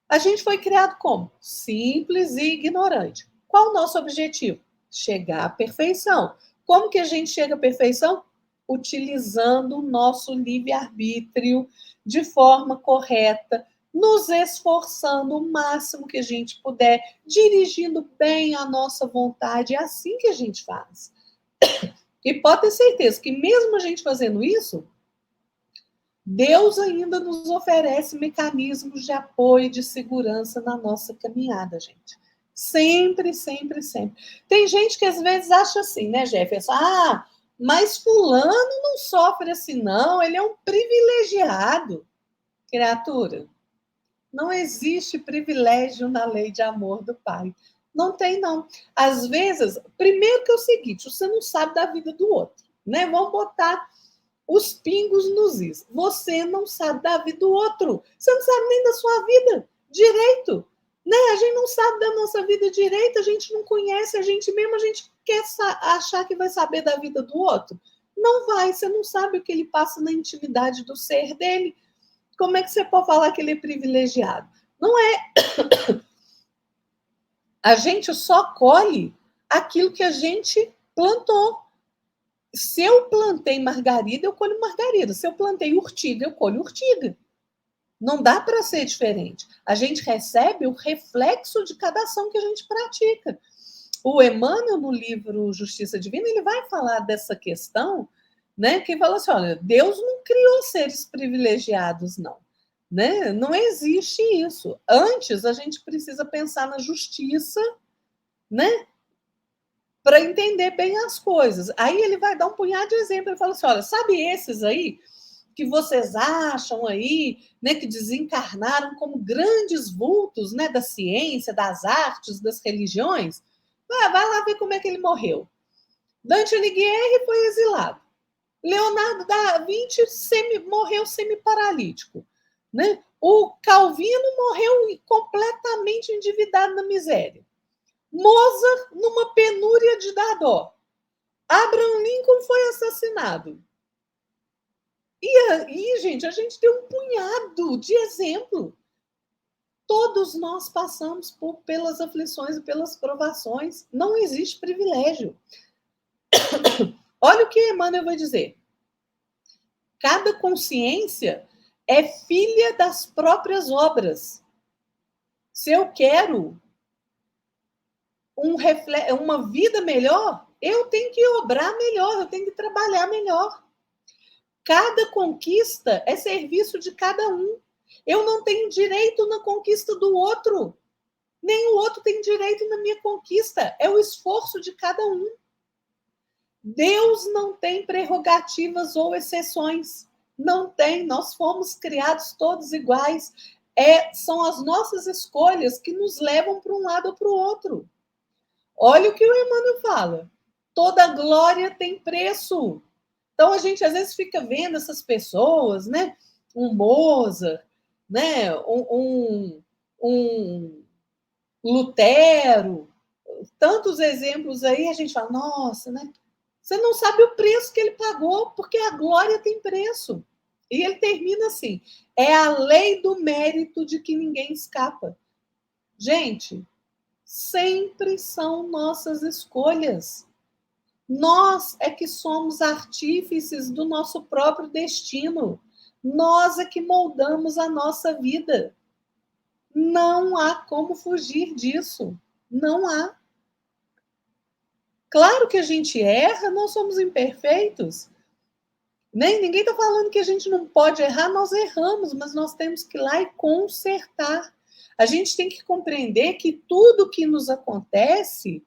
A gente foi criado como? Simples e ignorante. Qual o nosso objetivo? Chegar à perfeição. Como que a gente chega à perfeição? Utilizando o nosso livre-arbítrio de forma correta, nos esforçando o máximo que a gente puder, dirigindo bem a nossa vontade. É assim que a gente faz. E pode ter certeza que mesmo a gente fazendo isso, Deus ainda nos oferece mecanismos de apoio e de segurança na nossa caminhada, gente. Sempre, sempre, sempre. Tem gente que às vezes acha assim, né, Jefferson? Ah, mas fulano não sofre assim, não. Ele é um privilegiado. Criatura, não existe privilégio na lei de amor do Pai. Não tem, não. Às vezes, primeiro que é o seguinte, você não sabe da vida do outro, né? Vamos botar os pingos nos is. Você não sabe da vida do outro. Você não sabe nem da sua vida direito. Né? A gente não sabe da nossa vida direito, a gente não conhece a gente mesmo, a gente quer achar que vai saber da vida do outro. Não vai, você não sabe o que ele passa na intimidade do ser dele. Como é que você pode falar que ele é privilegiado? Não é. A gente só colhe aquilo que a gente plantou. Se eu plantei margarida, eu colho margarida. Se eu plantei urtiga, eu colho urtiga. Não dá para ser diferente. A gente recebe o reflexo de cada ação que a gente pratica. O Emmanuel, no livro Justiça Divina, ele vai falar dessa questão, né? Que fala assim: olha, Deus não criou seres privilegiados, não. Né? Não existe isso. Antes, a gente precisa pensar na justiça, né? Para entender bem as coisas. Aí ele vai dar um punhado de exemplo. Ele fala assim: olha, sabe esses aí que vocês acham aí, né, que desencarnaram como grandes vultos, né, da ciência, das artes, das religiões? Vai lá ver como é que ele morreu. Dante Alighieri foi exilado. Leonardo da Vinci morreu semi-paralítico. Né? O Calvino morreu completamente endividado na miséria. Mozart, numa penúria de dar dó. Abraham Lincoln foi assassinado. E aí, gente, a gente tem um punhado de exemplo. Todos nós passamos pelas aflições e pelas provações. Não existe privilégio. Olha o que Emmanuel vai dizer. Cada consciência é filha das próprias obras. Se eu quero uma vida melhor, eu tenho que obrar melhor, eu tenho que trabalhar melhor. Cada conquista é serviço de cada um. Eu não tenho direito na conquista do outro, nem o outro tem direito na minha conquista. É o esforço de cada um. Deus não tem prerrogativas ou exceções. Não tem, nós fomos criados todos iguais. São as nossas escolhas que nos levam para um lado ou para o outro. Olha o que o Emmanuel fala. Toda glória tem preço. Então a gente às vezes fica vendo essas pessoas, né? Um Mozart, né? Um Lutero, tantos exemplos aí, a gente fala, nossa, né? Você não sabe o preço que ele pagou, porque a glória tem preço. E ele termina assim: é a lei do mérito de que ninguém escapa. Gente, sempre são nossas escolhas. Nós é que somos artífices do nosso próprio destino. Nós é que moldamos a nossa vida. Não há como fugir disso. Não há. Claro que a gente erra, nós somos imperfeitos. Ninguém está falando que a gente não pode errar, nós erramos, mas nós temos que ir lá e consertar. A gente tem que compreender que tudo que nos acontece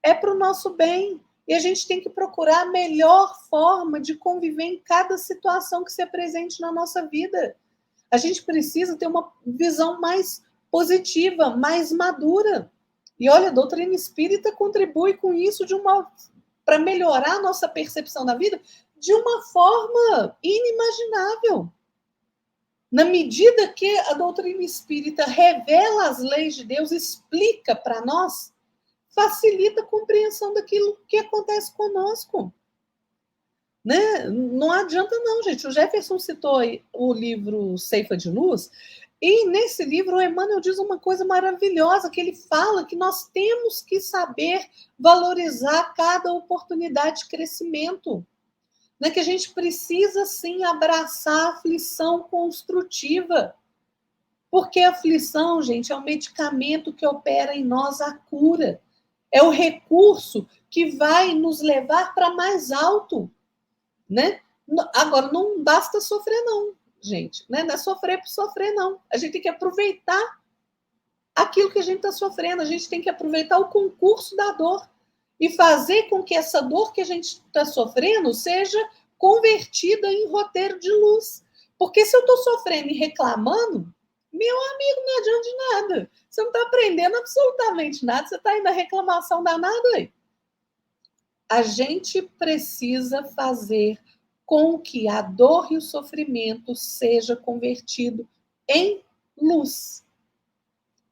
é para o nosso bem. E a gente tem que procurar a melhor forma de conviver em cada situação que se apresente na nossa vida. A gente precisa ter uma visão mais positiva, mais madura. E olha, a doutrina espírita contribui com isso para melhorar a nossa percepção da vida de uma forma inimaginável. Na medida que a doutrina espírita revela as leis de Deus, explica para nós, facilita a compreensão daquilo que acontece conosco. Né? Não adianta não, gente. O Jefferson citou o livro Ceifa de Luz, e nesse livro o Emmanuel diz uma coisa maravilhosa, que ele fala que nós temos que saber valorizar cada oportunidade de crescimento. Né? Que a gente precisa, sim, abraçar a aflição construtiva. Porque a aflição, gente, é o medicamento que opera em nós a cura. É o recurso que vai nos levar para mais alto. Né? Agora, não basta sofrer, não, gente. Né? Não é sofrer por sofrer, não. A gente tem que aproveitar aquilo que a gente está sofrendo. A gente tem que aproveitar o concurso da dor e fazer com que essa dor que a gente está sofrendo seja convertida em roteiro de luz. Porque se eu estou sofrendo e reclamando, meu amigo, não adianta de nada. Você não está aprendendo absolutamente nada, você está indo na reclamação danada aí. A gente precisa fazer com que a dor e o sofrimento seja convertido em luz.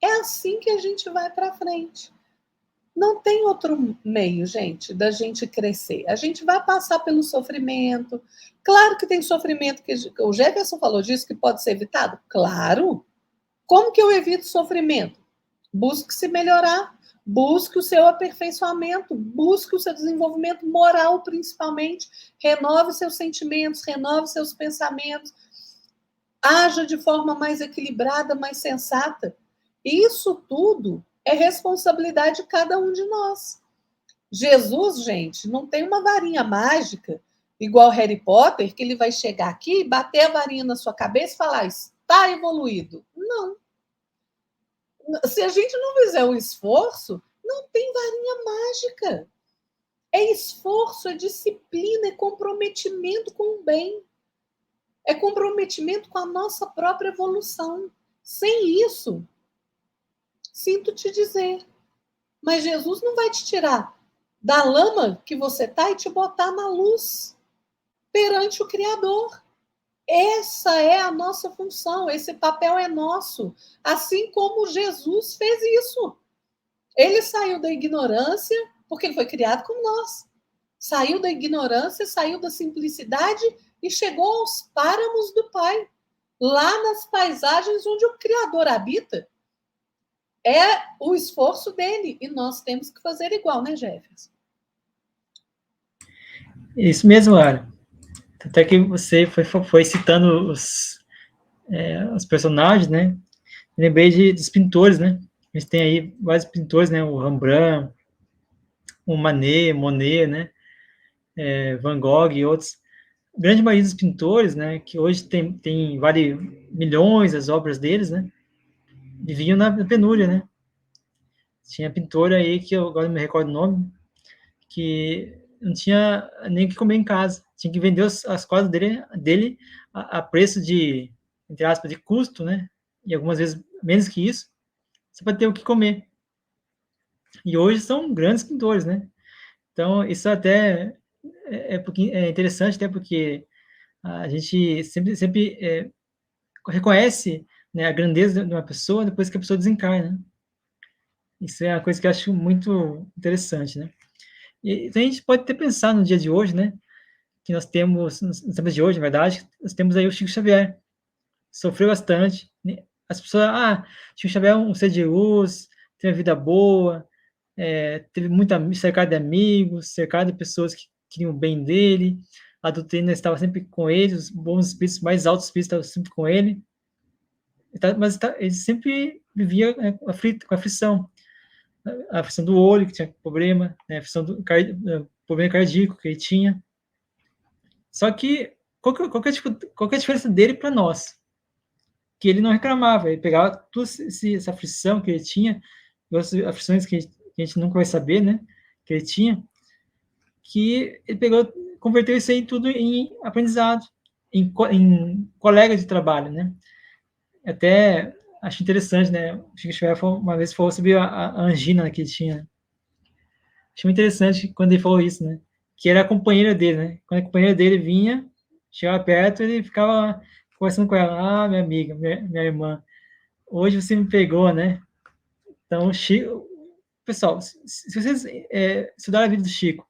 É assim que a gente vai para frente. Não tem outro meio, gente, da gente crescer. A gente vai passar pelo sofrimento. Claro que tem sofrimento que o Jefferson falou disso que pode ser evitado. Claro. Como que eu evito sofrimento? Busque se melhorar. Busque o seu aperfeiçoamento, busque o seu desenvolvimento moral, principalmente. Renove seus sentimentos, renove seus pensamentos. Haja de forma mais equilibrada, mais sensata. Isso tudo é responsabilidade de cada um de nós. Jesus, gente, não tem uma varinha mágica, igual Harry Potter, que ele vai chegar aqui, bater a varinha na sua cabeça e falar, está evoluído. Não. Se a gente não fizer o esforço, não tem varinha mágica. É esforço, é disciplina, é comprometimento com o bem. É comprometimento com a nossa própria evolução. Sem isso, sinto te dizer, mas Jesus não vai te tirar da lama que você está e te botar na luz perante o Criador. Essa é a nossa função, esse papel é nosso. Assim como Jesus fez isso. Ele saiu da ignorância, porque ele foi criado como nós. Saiu da ignorância, saiu da simplicidade e chegou aos páramos do Pai. Lá nas paisagens onde o Criador habita. É o esforço dele. E nós temos que fazer igual, né, Jefferson? Isso mesmo, Lara. Até que você foi citando os personagens, né? Lembrei dos pintores, né? A gente tem aí vários pintores, né? O Rembrandt, o Monet, né? Van Gogh e outros. A grande maioria dos pintores, né? Que hoje tem vários milhões as obras deles, né? Viviam na penúria, né? Tinha pintor aí que eu agora não me recordo o nome, que não tinha nem o que comer em casa. Tinha que vender as coisas dele a preço de, entre aspas, de custo, né? E algumas vezes menos que isso, só para ter o que comer. E hoje são grandes pintores, né? Então, isso até é interessante, até porque a gente sempre reconhece, né, a grandeza de uma pessoa depois que a pessoa desencarna, né? Isso é uma coisa que eu acho muito interessante, né? E então a gente pode até pensar no dia de hoje, né? Que nós temos, nos tempos de hoje, na verdade, nós temos aí o Chico Xavier, sofreu bastante, né? As pessoas, Chico Xavier é um ser de luz, tem uma vida boa, teve cercado de amigos, cercado de pessoas que queriam o bem dele, a doutrina estava sempre com ele, os bons espíritos, mais altos espíritos estavam sempre com ele, mas ele sempre vivia, né, com aflição, a aflição do olho, que tinha problema, né, a aflição problema cardíaco que ele tinha. Só que, qual que é a diferença dele para nós? Que ele não reclamava, ele pegava toda essa aflição que ele tinha, as aflições que a gente nunca vai saber, né, que ele tinha, que ele pegou, converteu isso aí tudo em aprendizado, em colega de trabalho, né? Até acho interessante, né? O Chico Xavier uma vez falou sobre a angina que ele tinha. Achei muito interessante quando ele falou isso, né? Que era a companheira dele, né? Quando a companheira dele vinha, chegava perto, ele ficava conversando com ela. Minha amiga, minha irmã, hoje você me pegou, né? Então, Chico, pessoal, se vocês estudarem a vida do Chico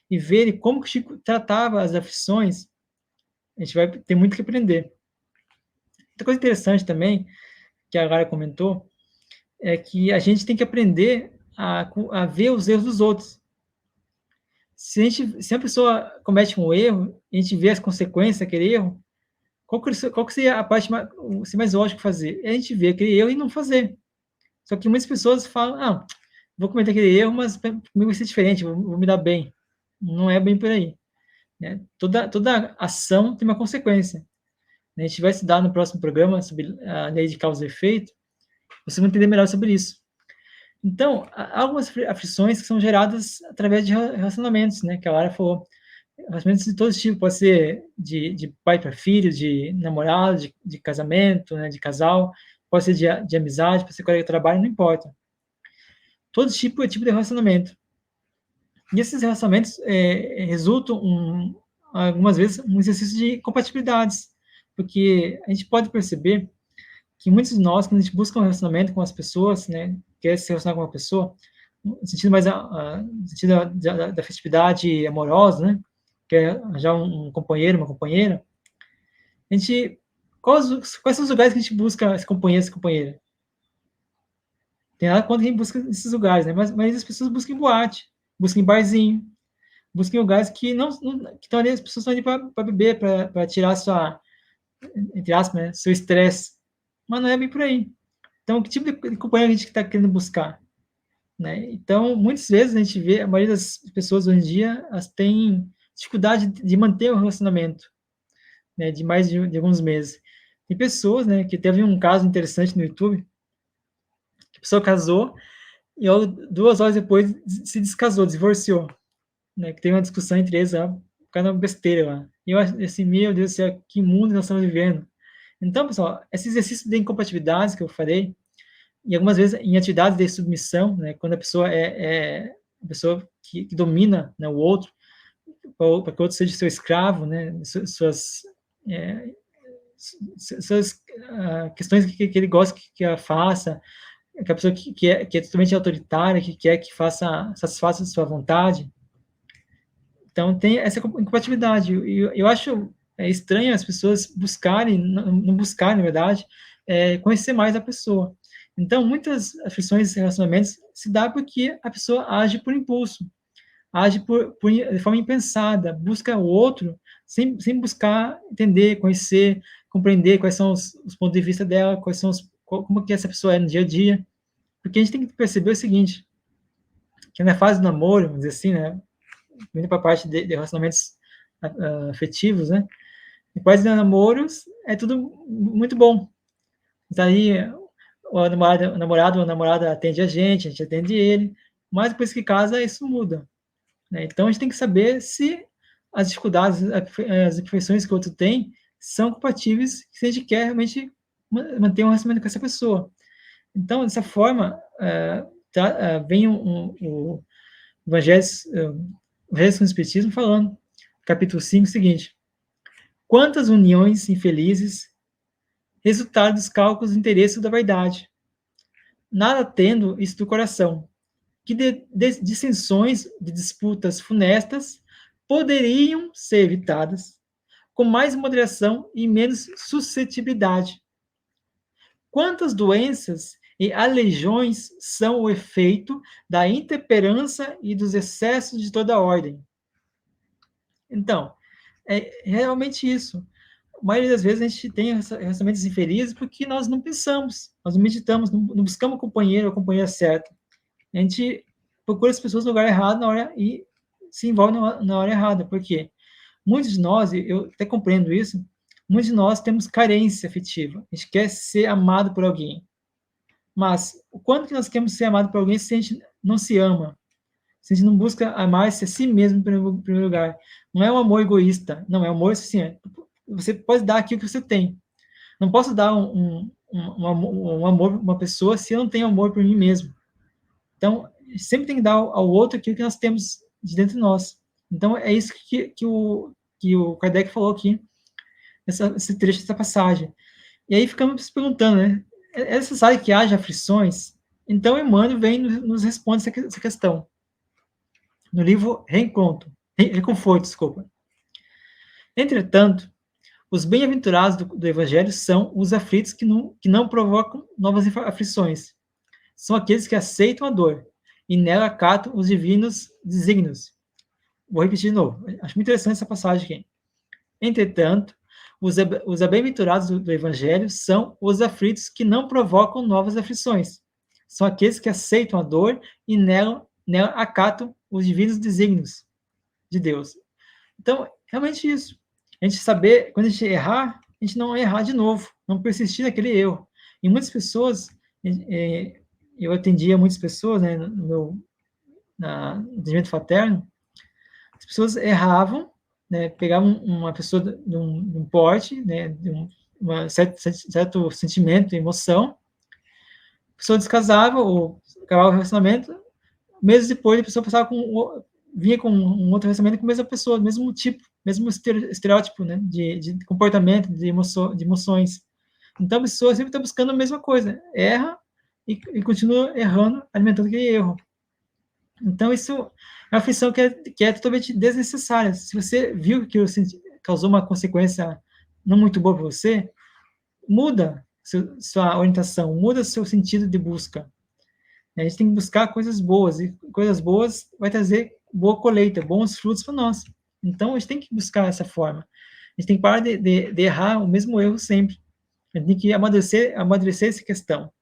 e verem como que o Chico tratava as aflições, a gente vai ter muito que aprender. Outra coisa interessante também, que a Lara comentou, é que a gente tem que aprender a ver os erros dos outros. Se a pessoa comete um erro, a gente vê as consequências daquele erro, qual que seria a parte mais lógica fazer? É a gente ver aquele erro e não fazer. Só que muitas pessoas falam, vou cometer aquele erro, mas comigo vai ser diferente, vou me dar bem. Não é bem por aí, né? Toda ação tem uma consequência. A gente vai estudar no próximo programa sobre a lei de causa e efeito, você vai entender melhor sobre isso. Então, há algumas aflições que são geradas através de relacionamentos, né? Que a Lara falou. Relacionamentos de todo tipo, pode ser de pai para filho, de namorado, de casamento, né? De casal, pode ser de amizade, pode ser colega de trabalho, não importa. Todo tipo é tipo de relacionamento. E esses relacionamentos resultam, algumas vezes, um exercício de compatibilidades, porque a gente pode perceber que muitos de nós, quando a gente busca um relacionamento com as pessoas, né, quer se relacionar com uma pessoa, no sentido mais no sentido da festividade amorosa, né, quer já um companheiro, uma companheira, a gente, quais são os lugares que a gente busca esse companheiro, essa companheira? Tem nada contra quem busca esses lugares, né, mas as pessoas buscam em boate, buscam em barzinho, busquem lugares que que estão ali, as pessoas estão ali para beber, para tirar sua, entre aspas, né, seu estresse. Mas não é bem por aí. Então, que tipo de companhia a gente está querendo buscar? Né? Então, muitas vezes a gente vê, a maioria das pessoas hoje em dia, elas têm dificuldade de manter o relacionamento, né, de mais de alguns meses. Tem pessoas, né, que teve um caso interessante no YouTube, que a pessoa casou e 2 horas depois se descasou, divorciou, né, que tem uma discussão entre eles, por causa uma besteira lá. E eu acho assim, meu Deus do céu, que mundo nós estamos vivendo. Então, pessoal, esse exercício de incompatibilidades que eu falei, e algumas vezes em atividades de submissão, né, quando a pessoa é a pessoa que domina, né, o outro, para que o outro seja seu escravo, né, é, suas questões que ele gosta que ela faça, que a pessoa que é totalmente autoritária, que quer que satisfaça a sua vontade. Então, tem essa incompatibilidade. E eu acho estranho as pessoas buscarem, não buscarem, na verdade, conhecer mais a pessoa. Então, muitas aflições e relacionamentos se dá porque a pessoa age por impulso, age de forma impensada, busca o outro sem buscar entender, conhecer, compreender quais são os pontos de vista dela, como que essa pessoa é no dia a dia. Porque a gente tem que perceber o seguinte, que na fase do namoro, vamos dizer assim, né, vindo para a parte de relacionamentos afetivos, né, depois de namoros, é tudo muito bom. Daí, o namorado ou a namorada atende a gente atende ele, mas depois que casa, isso muda. né? Então, a gente tem que saber se as dificuldades, as imperfeições que o outro tem são compatíveis se a gente quer realmente manter um relacionamento com essa pessoa. Então, dessa forma, vem o Evangelho, o Evangelho do Espiritismo falando, capítulo 5, o seguinte: quantas uniões infelizes, resultado dos cálculos do interesse da vaidade, nada tendo isso do coração, que de dissensões, de disputas funestas, poderiam ser evitadas com mais moderação e menos suscetibilidade. Quantas doenças e aleijões são o efeito da intemperança e dos excessos de toda ordem? Então, é realmente isso. A maioria das vezes a gente tem relacionamentos infelizes porque nós não pensamos, nós não meditamos, não buscamos o companheiro ou a companheira certa. A gente procura as pessoas no lugar errado na hora e se envolve na hora errada. Por quê? Muitos de nós, eu até compreendo isso, muitos de nós temos carência afetiva. A gente quer ser amado por alguém. Mas o quanto que nós queremos ser amado por alguém se a gente não se ama? Se a gente não busca amar-se a si mesmo em primeiro lugar. Não é um amor egoísta. Não, é um amor assim. Você pode dar aquilo que você tem. Não posso dar um amor para uma pessoa se eu não tenho amor por mim mesmo. Então, sempre tem que dar ao outro aquilo que nós temos de dentro de nós. Então, é isso que o Kardec falou aqui, esse trecho dessa passagem. E aí ficamos se perguntando, né? É necessário que haja aflições? Então, Emmanuel vem e nos responde essa questão. No livro Reconforto, desculpa. Entretanto, os bem-aventurados do Evangelho são os aflitos que não provocam novas aflições. São aqueles que aceitam a dor e nela acatam os divinos desígnios. Vou repetir de novo. Acho muito interessante essa passagem aqui. Entretanto, os bem-aventurados do Evangelho são os aflitos que não provocam novas aflições. São aqueles que aceitam a dor e nela acatam os divinos desígnios de Deus. Então, realmente isso. A gente saber, quando a gente errar, a gente não errar de novo, não persistir naquele erro. E muitas pessoas, eu atendia muitas pessoas, né, no atendimento fraterno, as pessoas erravam, né, pegavam uma pessoa de um porte, né, de um certo sentimento, emoção, a pessoa descasava ou acabava o relacionamento, meses depois a pessoa vinha com um outro relacionamento com a mesma pessoa, mesmo tipo, mesmo estereótipo, né, de comportamento, de emoções. Então a pessoa sempre está buscando a mesma coisa, erra e continua errando, alimentando aquele erro. Então isso é uma aflição que é totalmente desnecessária. Se você viu que causou uma consequência não muito boa para você, muda sua orientação, muda seu sentido de busca. A gente tem que buscar coisas boas, e coisas boas vai trazer boa colheita, bons frutos para nós. Então, a gente tem que buscar essa forma. A gente tem que parar de errar o mesmo erro sempre. A gente tem que amadurecer essa questão.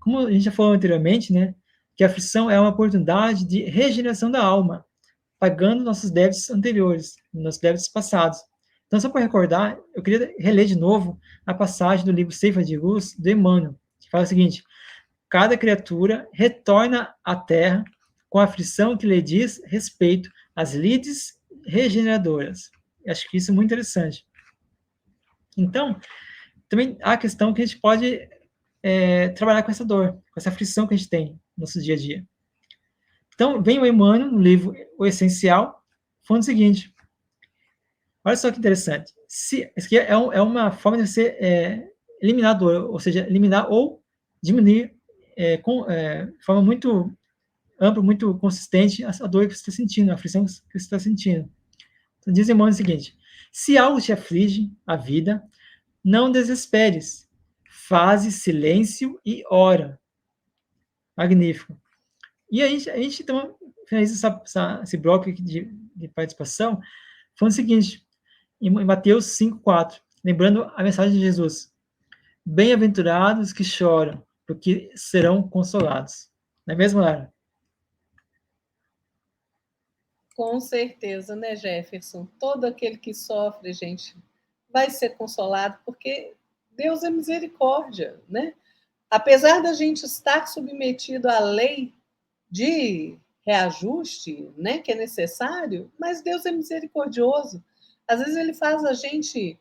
Como a gente já falou anteriormente, né, que a aflição é uma oportunidade de regeneração da alma, pagando nossos débitos anteriores, nossos débitos passados. Então, só para recordar, eu queria reler de novo a passagem do livro Ceifa de Luz, do Emmanuel, que fala o seguinte: cada criatura retorna à terra com a aflição que lhe diz respeito às lides regeneradoras. Acho que isso é muito interessante. Então, também há a questão que a gente pode trabalhar com essa dor, com essa aflição que a gente tem no nosso dia a dia. Então, vem o Emmanuel, no livro O Essencial, falando o seguinte: olha só que interessante. Isso aqui é uma forma de você eliminar a dor, ou seja, eliminar ou diminuir de forma muito ampla, muito consistente, a dor que você está sentindo, a aflição que você está sentindo. Então, diz Emmanuel o seguinte: se algo te aflige a vida, não desesperes, faze silêncio e ora. Magnífico. E a gente então fez esse bloco aqui de participação, falando o seguinte, em Mateus 5,4, lembrando a mensagem de Jesus: bem-aventurados que choram, porque serão consolados. Não é mesmo, Lara? Com certeza, né, Jefferson? Todo aquele que sofre, gente, vai ser consolado, porque Deus é misericórdia, né? Apesar da gente estar submetido à lei de reajuste, né, que é necessário, mas Deus é misericordioso. Às vezes ele faz a gente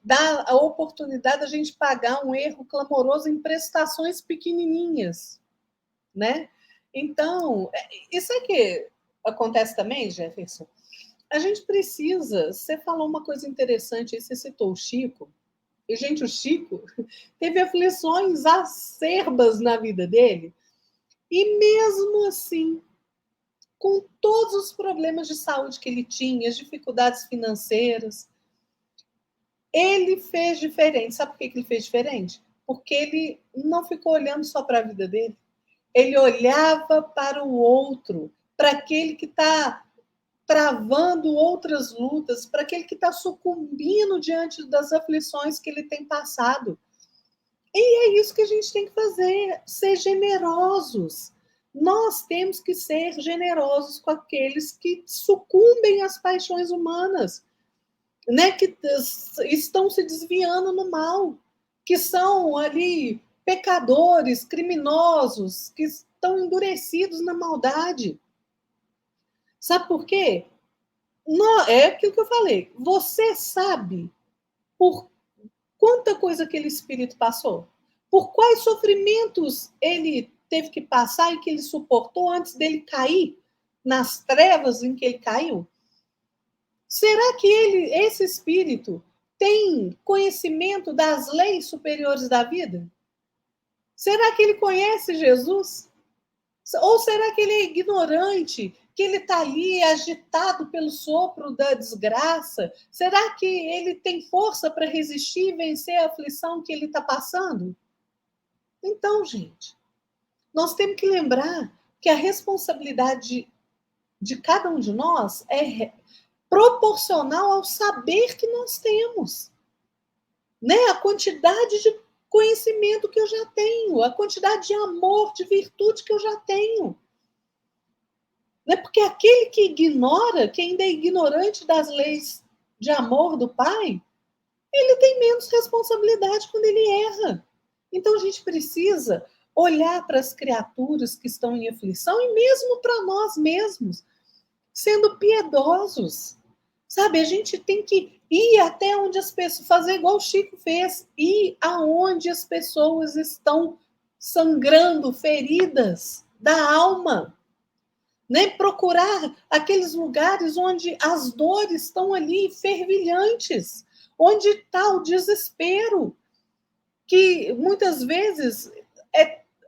dá a oportunidade da gente pagar um erro clamoroso em prestações pequenininhas, né? Então, isso é que acontece também, Jefferson. A gente precisa. Você falou uma coisa interessante, você citou o Chico. E, gente, o Chico teve aflições acerbas na vida dele, e mesmo assim, com todos os problemas de saúde que ele tinha, as dificuldades financeiras, ele fez diferente. Sabe por que ele fez diferente? Porque ele não ficou olhando só para a vida dele. Ele olhava para o outro, para aquele que está travando outras lutas, para aquele que está sucumbindo diante das aflições que ele tem passado. E é isso que a gente tem que fazer, ser generosos. Nós temos que ser generosos com aqueles que sucumbem às paixões humanas, né, que estão se desviando no mal, que são ali pecadores, criminosos, que estão endurecidos na maldade. Sabe por quê? Não, é aquilo que eu falei. Você sabe por quanta coisa aquele espírito passou? Por quais sofrimentos ele teve que passar e que ele suportou antes dele cair nas trevas em que ele caiu? Será que esse espírito tem conhecimento das leis superiores da vida? Será que ele conhece Jesus? Ou será que ele é ignorante, que ele está ali agitado pelo sopro da desgraça? Será que ele tem força para resistir e vencer a aflição que ele está passando? Então, gente, nós temos que lembrar que a responsabilidade de cada um de nós é proporcional ao saber que nós temos, né? A quantidade de conhecimento que eu já tenho, a quantidade de amor, de virtude que eu já tenho. Né? Porque aquele que ignora, que ainda é ignorante das leis de amor do Pai, ele tem menos responsabilidade quando ele erra. Então a gente precisa olhar para as criaturas que estão em aflição e mesmo para nós mesmos, sendo piedosos. Sabe, a gente tem que ir até onde as pessoas, fazer igual o Chico fez, ir aonde as pessoas estão sangrando, feridas da alma, né? Procurar aqueles lugares onde as dores estão ali fervilhantes, onde está o desespero, que muitas vezes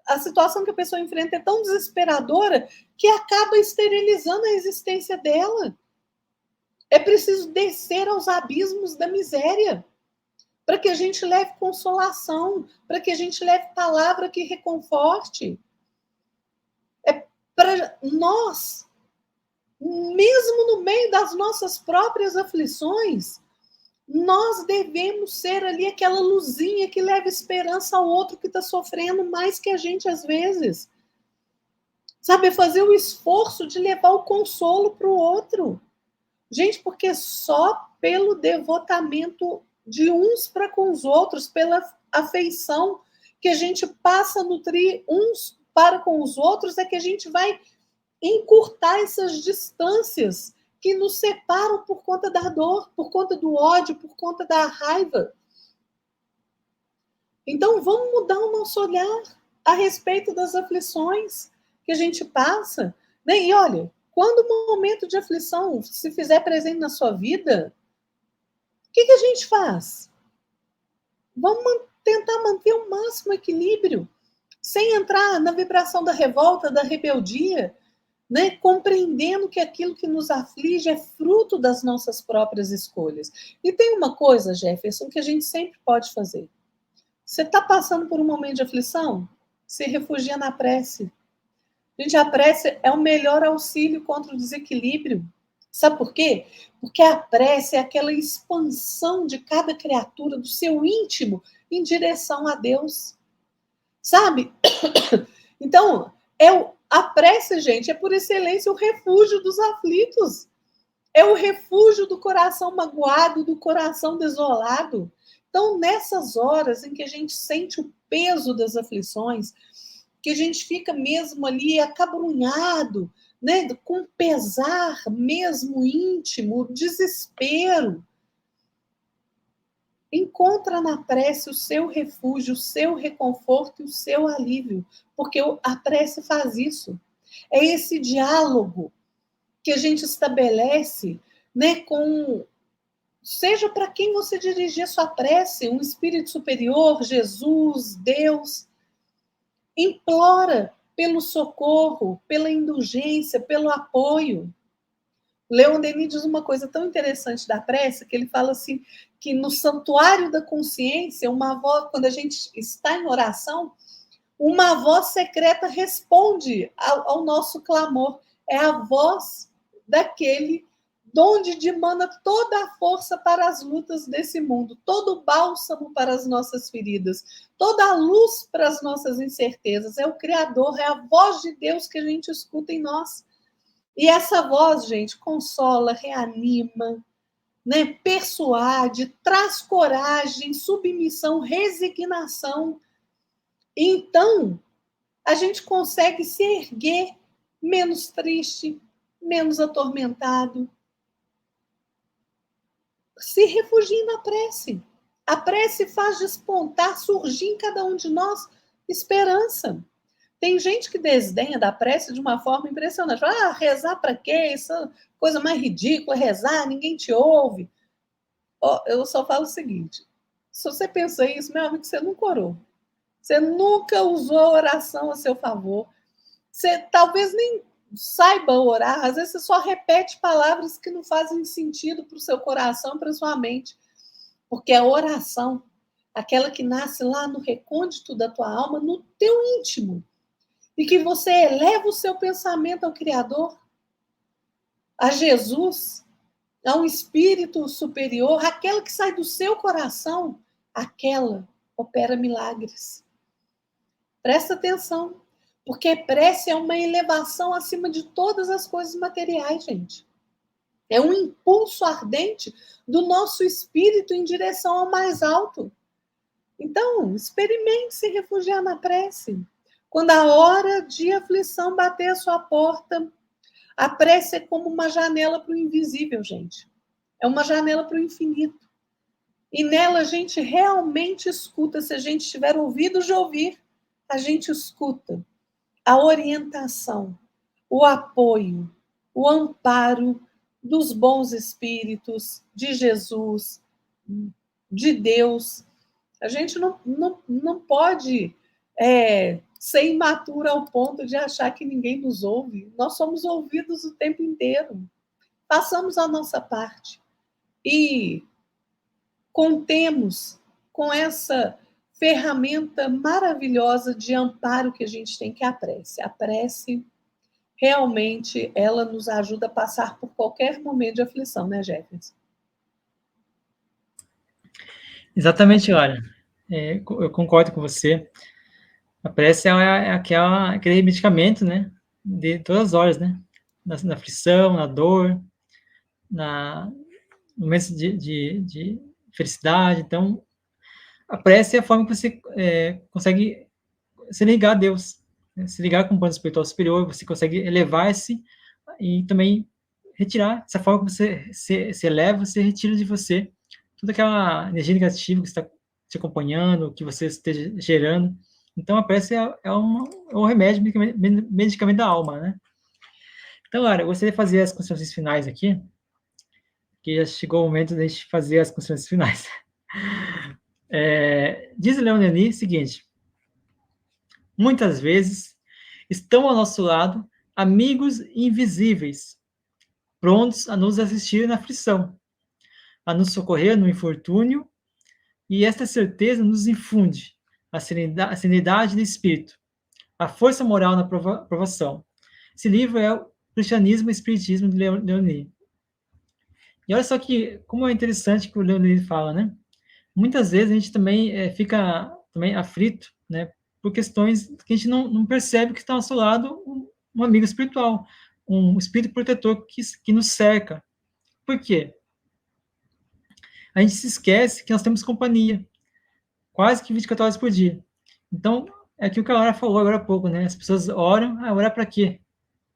a situação que a pessoa enfrenta é tão desesperadora que acaba esterilizando a existência dela. É preciso descer aos abismos da miséria para que a gente leve consolação, para que a gente leve palavra que reconforte. É para nós, mesmo no meio das nossas próprias aflições, nós devemos ser ali aquela luzinha que leva esperança ao outro que está sofrendo mais que a gente às vezes. Sabe, fazer o esforço de levar o consolo para o outro. Gente, porque só pelo devotamento de uns para com os outros, pela afeição que a gente passa a nutrir uns para com os outros, é que a gente vai encurtar essas distâncias que nos separam por conta da dor, por conta do ódio, por conta da raiva. Então, vamos mudar o nosso olhar a respeito das aflições que a gente passa. Né? E olha, quando o momento de aflição se fizer presente na sua vida, o que a gente faz? Vamos tentar manter o máximo equilíbrio, sem entrar na vibração da revolta, da rebeldia, né? Compreendendo que aquilo que nos aflige é fruto das nossas próprias escolhas. E tem uma coisa, Jefferson, que a gente sempre pode fazer. Você está passando por um momento de aflição? Se refugia na prece. Gente, a prece é o melhor auxílio contra o desequilíbrio. Sabe por quê? Porque a prece é aquela expansão de cada criatura, do seu íntimo, em direção a Deus. Sabe? Então, a prece, gente, é por excelência o refúgio dos aflitos. É o refúgio do coração magoado, do coração desolado. Então, nessas horas em que a gente sente o peso das aflições, que a gente fica mesmo ali acabrunhado, né, com pesar mesmo íntimo, desespero. Encontra na prece o seu refúgio, o seu reconforto e o seu alívio, porque a prece faz isso. É esse diálogo que a gente estabelece, né, com seja para quem você dirigir a sua prece, um espírito superior, Jesus, Deus, implora pelo socorro, pela indulgência, pelo apoio. Leon Denis diz uma coisa tão interessante da prece, que ele fala assim, que no santuário da consciência, uma voz, quando a gente está em oração, uma voz secreta responde ao nosso clamor. É a voz daquele de onde dimana toda a força para as lutas desse mundo, todo o bálsamo para as nossas feridas, toda a luz para as nossas incertezas. É o Criador, é a voz de Deus que a gente escuta em nós. E essa voz, gente, consola, reanima, né? Persuade, traz coragem, submissão, resignação. Então, a gente consegue se erguer menos triste, menos atormentado. Se refugie na prece. A prece faz despontar, surgir em cada um de nós esperança. Tem gente que desdenha da prece de uma forma impressionante. Ah, rezar para quê? Isso é coisa mais ridícula, rezar, ninguém te ouve. Oh, eu só falo o seguinte: se você pensa isso, meu amigo, você nunca orou. Você nunca usou a oração a seu favor. Você talvez nem saiba orar, às vezes você só repete palavras que não fazem sentido para o seu coração, para a sua mente. Porque a oração, aquela que nasce lá no recôndito da tua alma, no teu íntimo, e que você eleva o seu pensamento ao Criador, a Jesus, a um espírito superior, aquela que sai do seu coração, aquela opera milagres. Presta atenção, porque prece é uma elevação acima de todas as coisas materiais, gente. É um impulso ardente do nosso espírito em direção ao mais alto. Então, experimente se refugiar na prece. Quando a hora de aflição bater a sua porta, a prece é como uma janela para o invisível, gente. É uma janela para o infinito. E nela a gente realmente escuta, se a gente tiver ouvidos de ouvir, a gente escuta a orientação, o apoio, o amparo dos bons espíritos, de Jesus, de Deus. A gente não pode ser imatura ao ponto de achar que ninguém nos ouve. Nós somos ouvidos o tempo inteiro. Façamos a nossa parte. E contemos com essa ferramenta maravilhosa de amparo que a gente tem, que é a prece. A prece, realmente, ela nos ajuda a passar por qualquer momento de aflição, né, Jefferson? Exatamente, olha. Eu concordo com você. A prece é aquele medicamento, né? De todas as horas, né? Na aflição, na dor, no momento de felicidade. Então, a prece é a forma que você consegue se ligar a Deus, né? Se ligar com o plano espiritual superior, você consegue elevar-se e também retirar. Essa forma que você se eleva, você retira de você toda aquela energia negativa que está te acompanhando, que você esteja gerando. Então, a prece é um remédio, medicamento da alma, né? Então, Lara, eu gostaria de fazer as considerações finais aqui, que já chegou o momento de a gente fazer as considerações finais. Diz Leon Denis o seguinte: muitas vezes estão ao nosso lado amigos invisíveis, prontos a nos assistir na aflição, a nos socorrer no infortúnio, e esta certeza nos infunde a serenidade do espírito, a força moral na provação. Esse livro é o Cristianismo e Espiritismo de Leoni. E olha só como é interessante que o Leoni fala, né? Muitas vezes a gente também fica também aflito, né? Por questões que a gente não percebe que está ao seu lado um amigo espiritual, um espírito protetor que nos cerca. Por quê? A gente se esquece que nós temos companhia, quase que 24 horas por dia. Então, é aquilo que a Laura falou agora há pouco, né? As pessoas oram, orar para quê?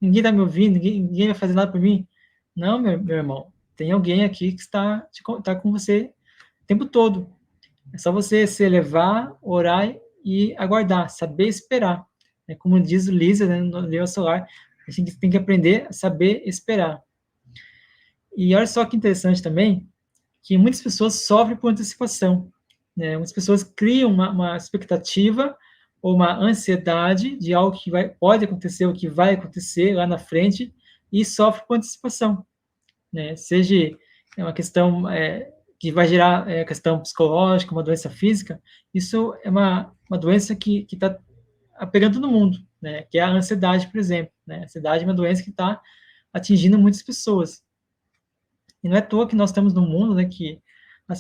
Ninguém está me ouvindo, ninguém vai fazer nada por mim. Não, meu irmão, tem alguém aqui que está com você o tempo todo. É só você se elevar, orar e aguardar, saber esperar. É como diz o Lisa, né, no Leão Solar, a gente tem que aprender a saber esperar. E olha só que interessante também, que muitas pessoas sofrem por antecipação. Né? Muitas pessoas criam uma expectativa ou uma ansiedade de algo que pode acontecer ou que vai acontecer lá na frente e sofrem por antecipação. Né? Seja uma questão que vai gerar questão psicológica, uma doença física, isso é uma doença que está pegando todo mundo, né? Que é a ansiedade, por exemplo. Né? A ansiedade é uma doença que está atingindo muitas pessoas. E não é à toa que nós estamos num mundo, né, que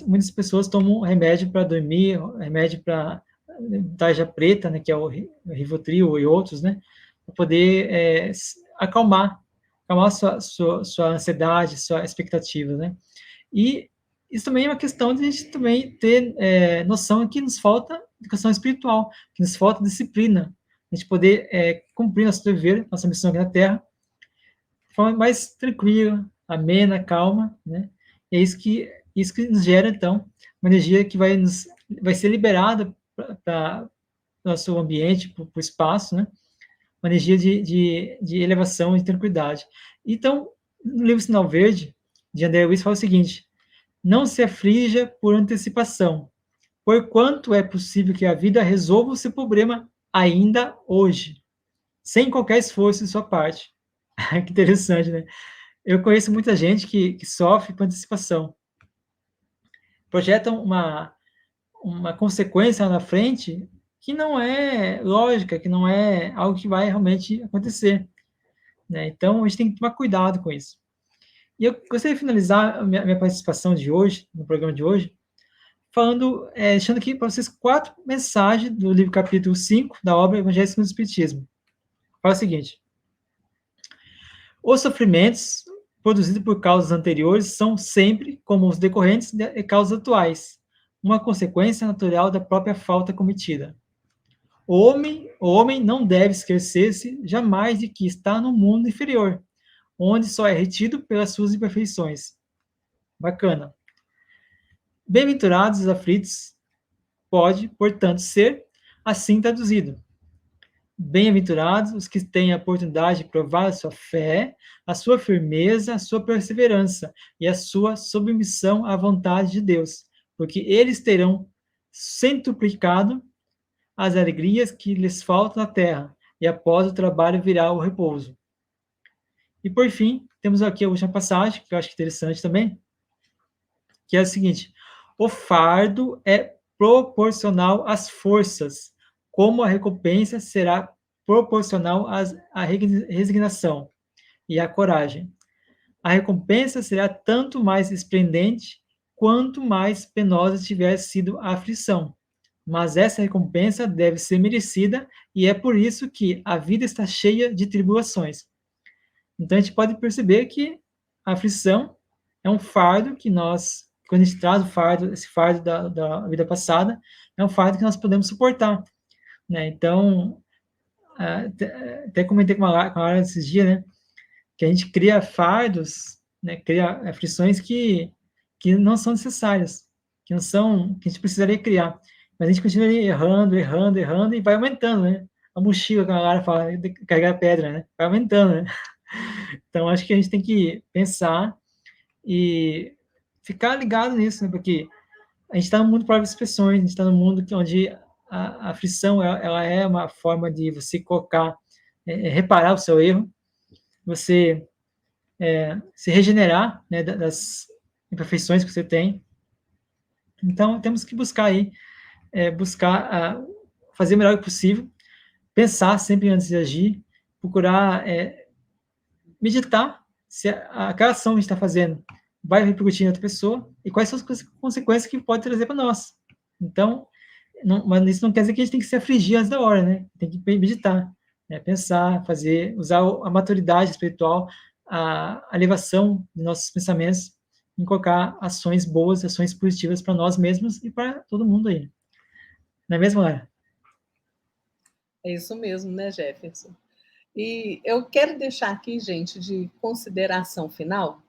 muitas pessoas tomam remédio para dormir, remédio para tarja preta, né, que é o Rivotril e outros, né, para poder acalmar sua ansiedade, sua expectativa, né. E isso também é uma questão de a gente também ter noção que nos falta educação espiritual, que nos falta disciplina, a gente poder cumprir nosso dever, nossa missão aqui na Terra, de forma mais tranquila, amena, calma, né? E é isso que nos gera, então, uma energia que vai ser liberada para o nosso ambiente, para o espaço, né? Uma energia de elevação e tranquilidade. Então, no livro Sinal Verde, de André Luiz, fala o seguinte: não se aflija por antecipação, porquanto é possível que a vida resolva o seu problema ainda hoje, sem qualquer esforço de sua parte. Que interessante, né? Eu conheço muita gente que sofre com antecipação. Projetam uma consequência lá na frente que não é lógica, que não é algo que vai realmente acontecer. Né? Então, a gente tem que tomar cuidado com isso. E eu gostaria de finalizar a minha participação de hoje, no programa de hoje, falando, deixando aqui para vocês 4 mensagens do livro capítulo 5 da obra Evangelho segundo o Espiritismo. Fala o seguinte: os sofrimentos produzidos por causas anteriores são sempre, como os decorrentes de causas atuais, uma consequência natural da própria falta cometida. O homem não deve esquecer-se jamais de que está no mundo inferior, onde só é retido pelas suas imperfeições. Bacana. Bem-aventurados os aflitos pode, portanto, ser assim traduzido. Bem-aventurados os que têm a oportunidade de provar a sua fé, a sua firmeza, a sua perseverança e a sua submissão à vontade de Deus, porque eles terão centuplicado as alegrias que lhes faltam na terra, e após o trabalho virá o repouso. E por fim, temos aqui a última passagem, que eu acho interessante também, que é a seguinte: o fardo é proporcional às forças, como a recompensa será proporcional à resignação e à coragem. A recompensa será tanto mais esplendente quanto mais penosa tiver sido a aflição. Mas essa recompensa deve ser merecida e é por isso que a vida está cheia de tribulações. Então a gente pode perceber que a aflição é um fardo que nós, quando a gente traz esse fardo da vida passada, é um fardo que nós podemos suportar. Né? Então, até comentei com a Lara esses dias, né, que a gente cria fardos, né, cria aflições que não são necessárias, que não são, que a gente precisaria criar. Mas a gente continua errando, errando, errando, e vai aumentando, né? A mochila, que a Lara fala, de carregar pedra, né? Vai aumentando, né? Então, acho que a gente tem que pensar e ficar ligado nisso, né? Porque a gente está no mundo de provas e expressões, a gente está no mundo onde a aflição ela é uma forma de você colocar, reparar o seu erro, você se regenerar, né, das imperfeições que você tem. Então, temos que buscar aí, buscar fazer o melhor possível, pensar sempre antes de agir, procurar meditar se aquela ação que a gente está fazendo vai repercutir em outra pessoa e quais são as consequências que pode trazer para nós. Então, mas isso não quer dizer que a gente tem que se afligir antes da hora, né? Tem que meditar, né? Pensar, usar a maturidade espiritual, a elevação de nossos pensamentos em colocar ações boas, ações positivas para nós mesmos e para todo mundo aí. Não é mesmo, Lara? É isso mesmo, né, Jefferson? E eu quero deixar aqui, gente, de consideração final,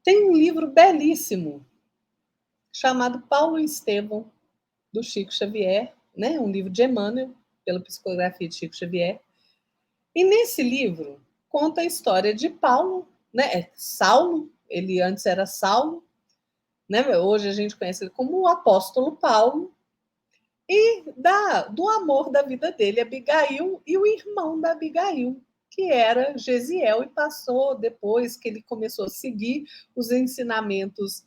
tem um livro belíssimo chamado Paulo e Estevão, do Chico Xavier, né? Um livro de Emmanuel, pela psicografia de Chico Xavier. E nesse livro conta a história de Paulo, né? Saulo, ele antes era Saulo, né? Hoje a gente conhece ele como o apóstolo Paulo, e do amor da vida dele, Abigail, e o irmão da Abigail, que era Gesiel, e passou, depois que ele começou a seguir os ensinamentos,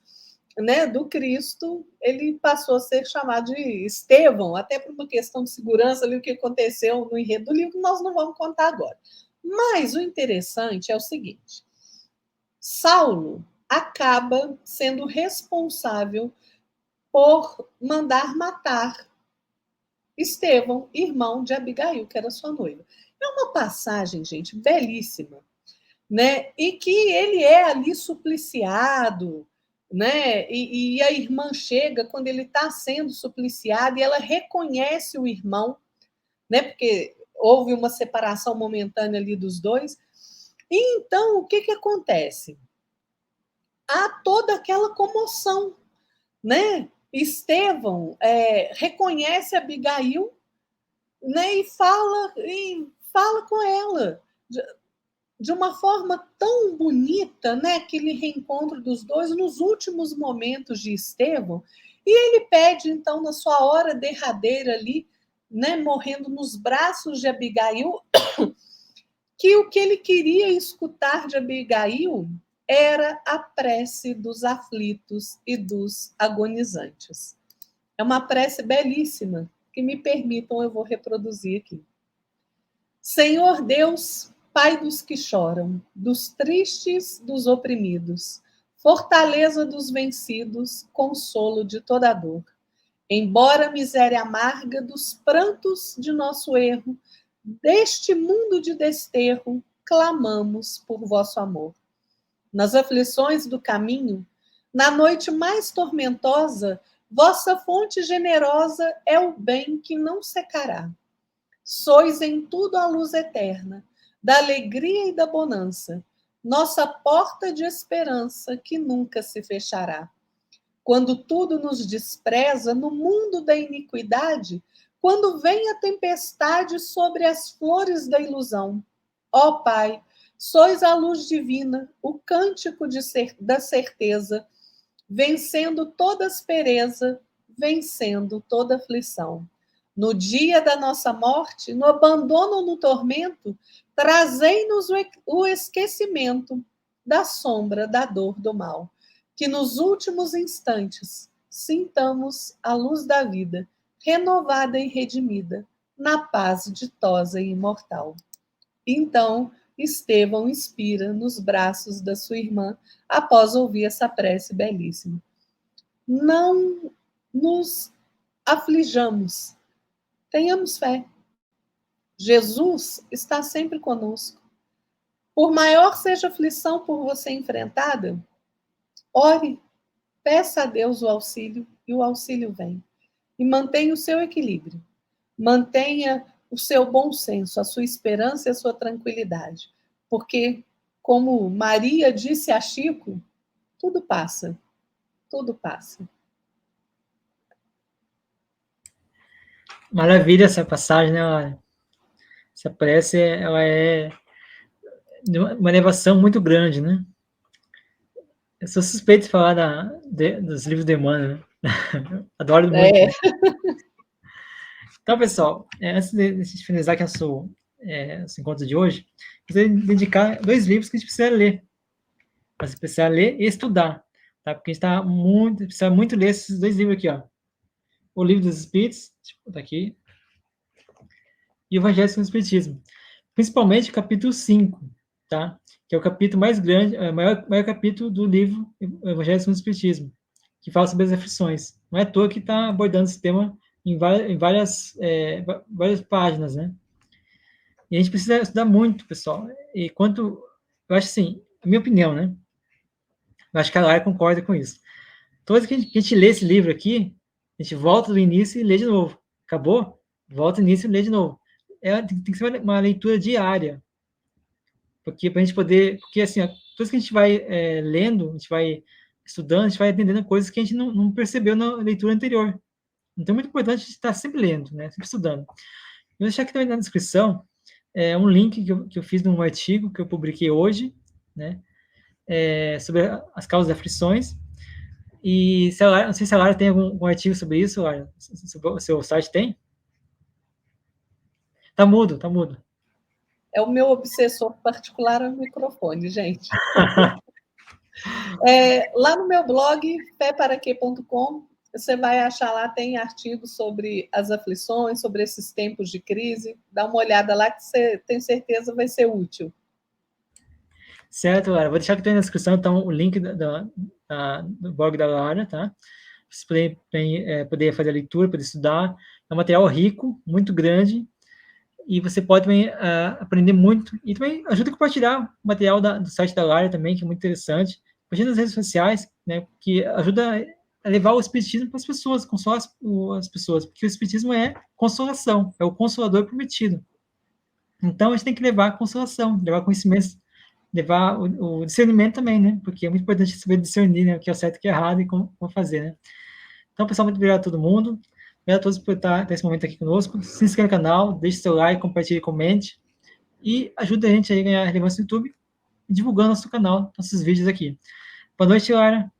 né, do Cristo, ele passou a ser chamado de Estevão, até por uma questão de segurança ali, o que aconteceu no enredo do livro, nós não vamos contar agora. Mas o interessante é o seguinte: Saulo acaba sendo responsável por mandar matar Estevão, irmão de Abigail, que era sua noiva. É uma passagem, gente, belíssima, né? E que ele é ali supliciado, né? E a irmã chega quando ele está sendo supliciado e ela reconhece o irmão, né? Porque houve uma separação momentânea ali dos dois. E então, o que que acontece? Há toda aquela comoção, né? Estevão reconhece Abigail, né, e fala com ela de uma forma tão bonita, né, aquele reencontro dos dois nos últimos momentos de Estevão, e ele pede então na sua hora derradeira ali, né, morrendo nos braços de Abigail, que o que ele queria escutar de Abigail era a prece dos aflitos e dos agonizantes. É uma prece belíssima, que me permitam, eu vou reproduzir aqui. Senhor Deus, Pai dos que choram, dos tristes, dos oprimidos, fortaleza dos vencidos, consolo de toda dor. Embora a miséria amarga dos prantos de nosso erro, deste mundo de desterro, clamamos por vosso amor. Nas aflições do caminho, na noite mais tormentosa, vossa fonte generosa é o bem que não secará. Sois em tudo a luz eterna, da alegria e da bonança, nossa porta de esperança que nunca se fechará. Quando tudo nos despreza no mundo da iniquidade, quando vem a tempestade sobre as flores da ilusão, ó Pai, sois a luz divina, o cântico da certeza, vencendo toda aspereza, vencendo toda aflição. No dia da nossa morte, no abandono ou no tormento, trazei-nos o esquecimento da sombra da dor do mal, que nos últimos instantes sintamos a luz da vida, renovada e redimida, na paz ditosa e imortal. Então, Estevão inspira nos braços da sua irmã após ouvir essa prece belíssima. Não nos aflijamos, tenhamos fé. Jesus está sempre conosco. Por maior seja a aflição por você enfrentada, ore, peça a Deus o auxílio e o auxílio vem. E mantenha o seu equilíbrio. Mantenha o seu bom senso, a sua esperança e a sua tranquilidade. Porque, como Maria disse a Chico, tudo passa. Tudo passa. Maravilha essa passagem, né? Essa prece, ela é uma elevação muito grande, né? Eu sou suspeito de falar dos livros de Emmanuel, né? Adoro muito. É. Então, pessoal, antes de finalizar aqui nosso encontro de hoje, eu vou dedicar 2 livros que a gente precisa ler. Você precisa ler e estudar, tá? Porque a gente precisa muito ler esses 2 livros aqui, ó. O Livro dos Espíritos, deixa eu botar aqui, e o Evangelho segundo o Espiritismo. Principalmente o capítulo 5, tá? Que é o capítulo mais grande, maior capítulo do livro Evangelho segundo o Espiritismo, que fala sobre as aflições. Não é à toa que está abordando esse tema em várias páginas, né? E a gente precisa estudar muito, pessoal. Eu acho assim, a minha opinião, né? Eu acho que a Lara concorda com isso. Toda vez que a gente lê esse livro aqui, a gente volta do início e lê de novo. Acabou? Volta do início e lê de novo. tem que ser uma leitura diária, porque para a gente poder, porque assim, tudo que a gente vai lendo, a gente vai estudando, a gente vai entendendo coisas que a gente não percebeu na leitura anterior. Então é muito importante a gente estar sempre lendo, né? Sempre estudando. Eu vou deixar aqui também na descrição um link que eu fiz num artigo que eu publiquei hoje, né? Sobre as causas das aflições. E não sei se a Lara tem algum artigo sobre isso, Lara. O seu site tem? Tá mudo, tá mudo. É o meu obsessor particular ao microfone, gente. Lá no meu blog, féparaquê.com, você vai achar lá, tem artigos sobre as aflições, sobre esses tempos de crise. Dá uma olhada lá que você tem certeza vai ser útil. Certo, Lara. Vou deixar aqui na descrição, então, o link do blog da Lara, tá? Você poder fazer a leitura, poder estudar. É um material rico, muito grande, e você pode também aprender muito. E também ajuda a compartilhar o material do site da Lara também, que é muito interessante. Compartilha nas redes sociais, né? Que ajuda a levar o espiritismo para as pessoas, consolar as pessoas, porque o espiritismo é consolação, é o consolador prometido. Então, a gente tem que levar consolação, levar conhecimento, levar o discernimento também, né? Porque é muito importante saber discernir, né? O que é certo e o que é errado e como fazer, né? Então, pessoal, muito obrigado a todo mundo. Obrigado a todos por estar nesse momento aqui conosco. Se inscreva no canal, deixe seu like, compartilhe, comente. E ajude a gente a ganhar relevância no YouTube, divulgando nosso canal, nossos vídeos aqui. Boa noite, Lara.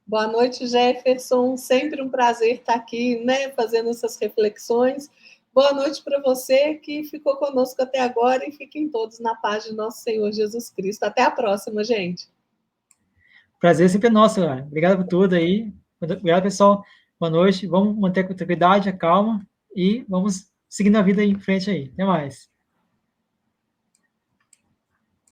Boa noite, Jefferson. Sempre um prazer estar aqui, né, fazendo essas reflexões. Boa noite para você que ficou conosco até agora e fiquem todos na paz de nosso Senhor Jesus Cristo. Até a próxima, gente. Prazer sempre é nosso, Lara. Obrigado por tudo aí. Obrigado, pessoal. Boa noite. Vamos manter a tranquilidade, a calma e vamos seguindo a vida aí em frente aí. Até mais.